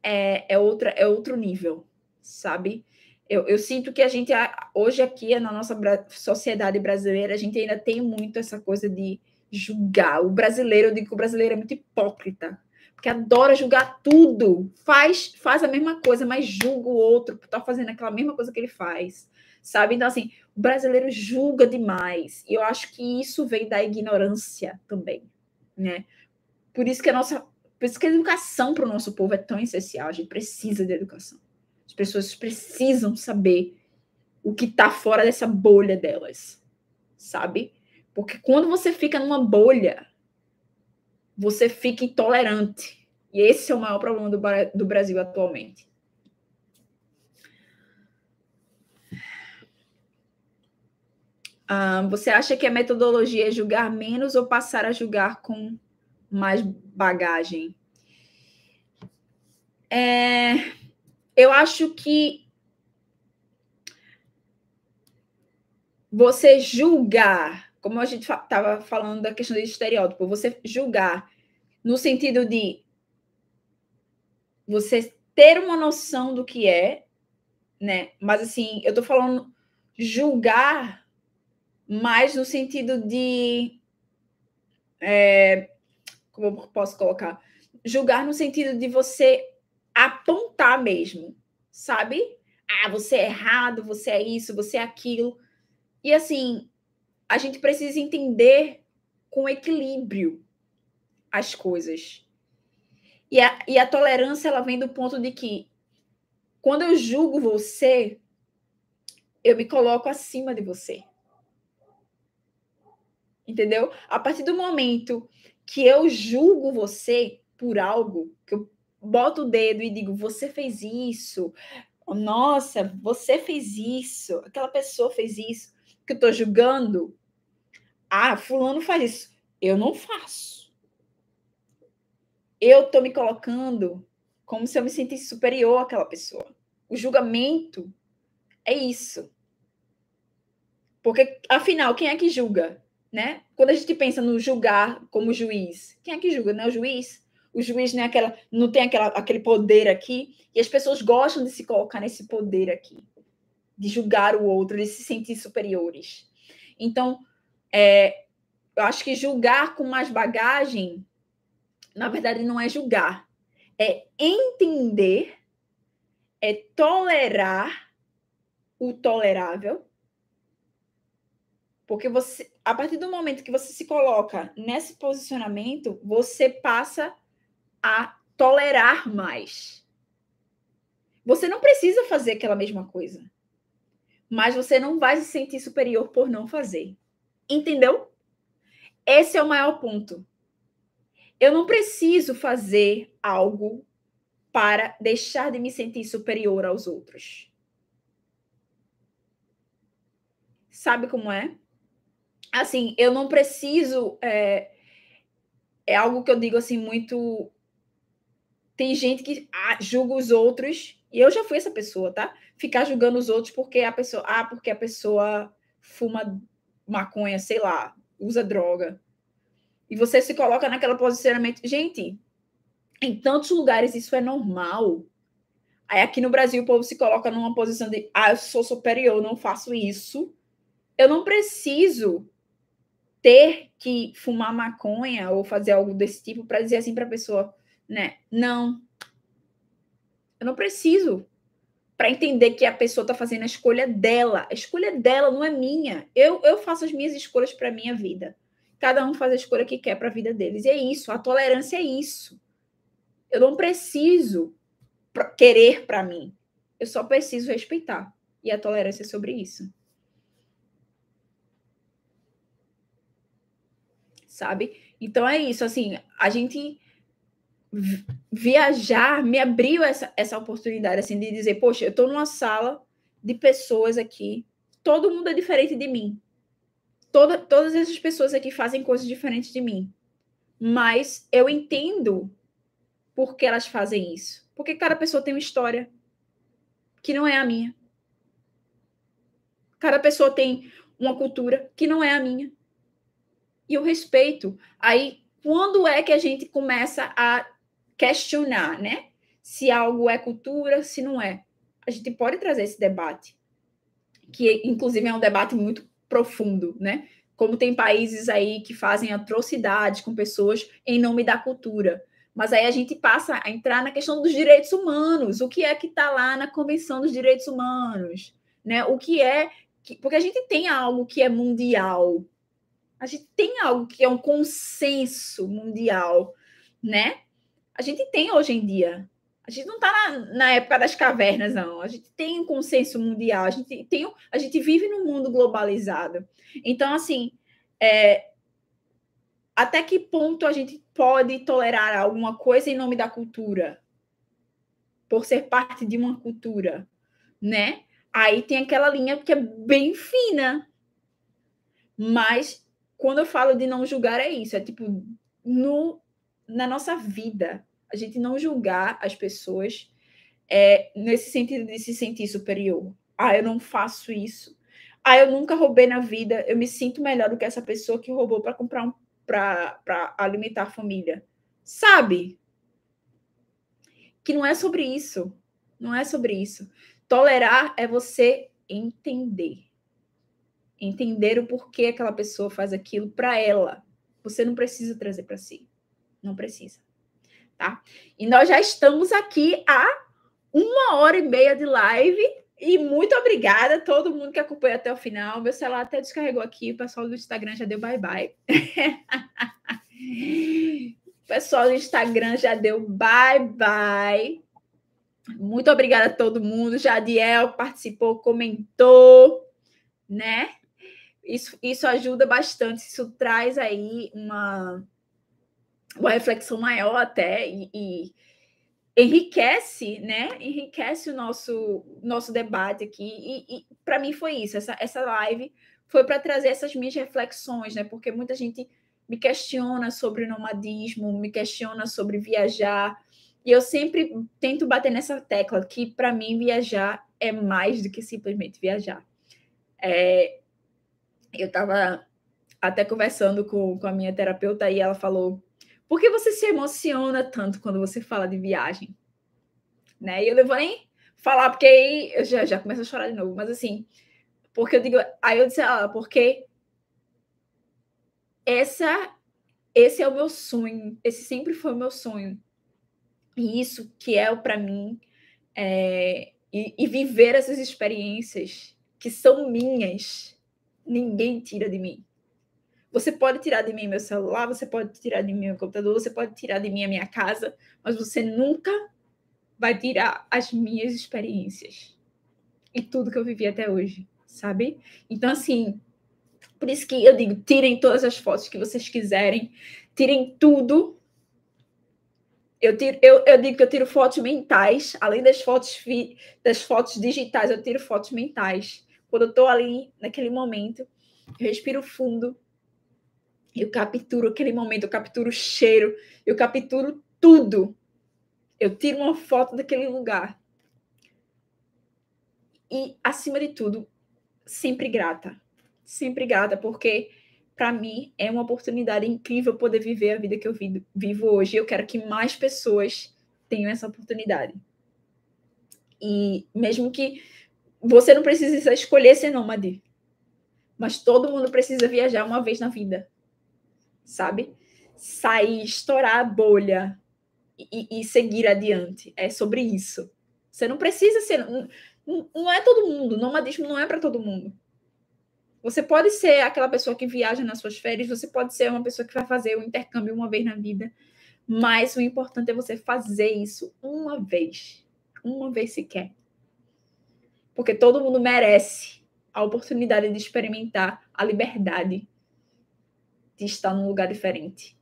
é outro nível, sabe? Eu sinto que a gente, hoje aqui, na nossa sociedade brasileira, a gente ainda tem muito essa coisa de julgar. O brasileiro, eu digo que o brasileiro é muito hipócrita, porque adora julgar tudo. Faz a mesma coisa, mas julga o outro por estar fazendo aquela mesma coisa que ele faz, sabe? Então, assim, o brasileiro julga demais. E eu acho que isso vem da ignorância também, né? Por isso que a educação para o nosso povo é tão essencial. A gente precisa de educação. As pessoas precisam saber o que está fora dessa bolha delas, sabe? Porque quando você fica numa bolha, você fica intolerante. E esse é o maior problema do Brasil atualmente. Você acha que a metodologia é julgar menos ou passar a julgar com mais bagagem? Eu acho que você julgar, como a gente estava falando da questão de estereótipo, você julgar no sentido de você ter uma noção do que é, né? Mas assim, eu tô falando julgar mais no sentido de como eu posso colocar? Julgar no sentido de você apontar mesmo, sabe? Você é errado, você é isso, você é aquilo. E assim, a gente precisa entender com equilíbrio as coisas. E a tolerância, ela vem do ponto de que quando eu julgo você, eu me coloco acima de você. Entendeu? A partir do momento que eu julgo você por algo, que eu boto o dedo e digo, você fez isso, nossa, você fez isso, aquela pessoa fez isso, que eu tô julgando, fulano faz isso, eu não faço. eu estou me colocando como se eu me sentisse superior àquela pessoa. O julgamento é isso. Porque, afinal, quem é que julga? Né? Quando a gente pensa no julgar como juiz, quem é que julga? Não é o juiz? O juiz não tem aquele poder aqui, e as pessoas gostam de se colocar nesse poder aqui, de julgar o outro, de se sentir superiores. Então, eu acho que julgar com mais bagagem, na verdade, não é julgar, é entender, é tolerar o tolerável, porque você, a partir do momento que você se coloca nesse posicionamento, você passa a tolerar mais. Você não precisa fazer aquela mesma coisa, mas você não vai se sentir superior por não fazer. Entendeu? Esse é o maior ponto. Eu não preciso fazer algo para deixar de me sentir superior aos outros. Sabe como é? Assim, eu não preciso. É algo que eu digo assim muito. Tem gente que julga os outros, e eu já fui essa pessoa, tá? Ficar julgando os outros porque porque a pessoa fuma maconha, sei lá, usa droga. E você se coloca naquele posicionamento. Gente, em tantos lugares isso é normal. Aí aqui no Brasil o povo se coloca numa posição de eu sou superior, não faço isso. Eu não preciso ter que fumar maconha ou fazer algo desse tipo para dizer assim para a pessoa, né? Não. Eu não preciso para entender que a pessoa está fazendo a escolha dela. A escolha dela não é minha. Eu faço as minhas escolhas para a minha vida. Cada um faz a escolha que quer para a vida deles. E é isso. A tolerância é isso. Eu não preciso querer para mim. Eu só preciso respeitar. E a tolerância é sobre isso. Sabe? Então é isso. Assim, a gente viajar me abriu essa oportunidade assim de dizer, poxa, eu estou numa sala de pessoas aqui, todo mundo é diferente de mim. Todas essas pessoas aqui fazem coisas diferentes de mim. Mas eu entendo por que elas fazem isso. Porque cada pessoa tem uma história que não é a minha. Cada pessoa tem uma cultura que não é a minha. E eu respeito. Aí, quando é que a gente começa a questionar, né? Se algo é cultura, se não é. A gente pode trazer esse debate, que inclusive é um debate muito profundo, né? Como tem países aí que fazem atrocidades com pessoas em nome da cultura. Mas aí a gente passa a entrar na questão dos direitos humanos. O que é que está lá na Convenção dos Direitos Humanos? Né? O que é. Porque a gente tem algo que é mundial. A gente tem algo que é um consenso mundial, né? A gente tem hoje em dia. A gente não está na época das cavernas, não. A gente tem um consenso mundial. A gente vive num mundo globalizado. Então, assim, até que ponto a gente pode tolerar alguma coisa em nome da cultura? Por ser parte de uma cultura, né? Aí tem aquela linha que é bem fina. Mas quando eu falo de não julgar, é isso. É tipo, na nossa vida, a gente não julgar as pessoas nesse sentido de se sentir superior. Eu não faço isso. Eu nunca roubei na vida. Eu me sinto melhor do que essa pessoa que roubou para comprar para alimentar a família. Sabe? Que não é sobre isso. Não é sobre isso. Tolerar é você entender. Entender o porquê aquela pessoa faz aquilo para ela. Você não precisa trazer para si. Não precisa. Tá? E nós já estamos aqui há 1h30 de live. E muito obrigada a todo mundo que acompanhou até o final. Meu celular até descarregou aqui. O pessoal do Instagram já deu bye-bye. O pessoal do Instagram já deu bye-bye. Muito obrigada a todo mundo. Jadiel participou, comentou, né? Isso ajuda bastante. Isso traz aí uma reflexão maior até e enriquece, né? Enriquece o nosso debate aqui. E para mim foi isso. Essa live foi para trazer essas minhas reflexões, né? Porque muita gente me questiona sobre nomadismo, me questiona sobre viajar. E eu sempre tento bater nessa tecla que, para mim, viajar é mais do que simplesmente viajar. Eu estava até conversando com a minha terapeuta e ela falou: por que você se emociona tanto quando você fala de viagem? Né? E eu não vou nem falar, porque aí eu já começo a chorar de novo. Mas assim, porque eu digo... Aí eu disse, porque esse é o meu sonho. Esse sempre foi o meu sonho. E isso que é para mim... E viver essas experiências que são minhas, ninguém tira de mim. Você pode tirar de mim meu celular, você pode tirar de mim meu computador, você pode tirar de mim a minha casa, mas você nunca vai tirar as minhas experiências e tudo que eu vivi até hoje, sabe? Então, assim, por isso que eu digo, tirem todas as fotos que vocês quiserem, tirem tudo. Eu digo que eu tiro fotos mentais, além das fotos digitais, eu tiro fotos mentais. Quando eu estou ali, naquele momento, eu respiro fundo, eu capturo aquele momento, eu capturo o cheiro, eu capturo tudo. Eu tiro uma foto daquele lugar. E, acima de tudo, sempre grata. Sempre grata, porque, para mim, é uma oportunidade incrível poder viver a vida que eu vivo hoje. Eu quero que mais pessoas tenham essa oportunidade. E mesmo que você não precise escolher ser nômade, mas todo mundo precisa viajar uma vez na vida, sabe? Sair, estourar a bolha e seguir adiante. É sobre isso. Você não precisa ser... Não é todo mundo. Nomadismo não é para todo mundo. Você pode ser aquela pessoa que viaja nas suas férias, você pode ser uma pessoa que vai fazer o intercâmbio uma vez na vida, mas o importante é você fazer isso uma vez sequer. Porque todo mundo merece a oportunidade de experimentar a liberdade de estar num lugar diferente,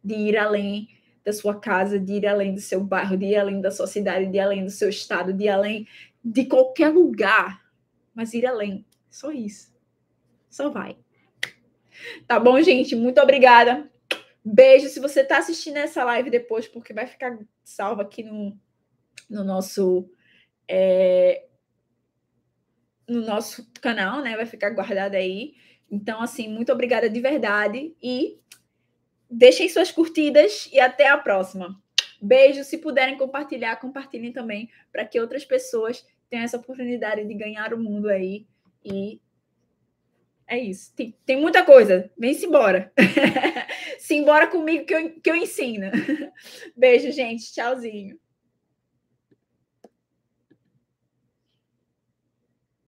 de ir além da sua casa, de ir além do seu bairro, de ir além da sua cidade, de ir além do seu estado, de ir além de qualquer lugar, mas ir além, só isso. Só vai. Tá bom, gente? Muito obrigada. Beijo. Se você está assistindo essa live depois, porque vai ficar salva aqui no nosso no nosso canal, né? Vai ficar guardada aí. Então, assim, muito obrigada de verdade. E deixem suas curtidas e até a próxima. Beijo. Se puderem compartilhar, compartilhem também, para que outras pessoas tenham essa oportunidade de ganhar o mundo aí. E é isso. Tem muita coisa. Vem-se embora. Se embora comigo que eu ensino. Beijo, gente. Tchauzinho.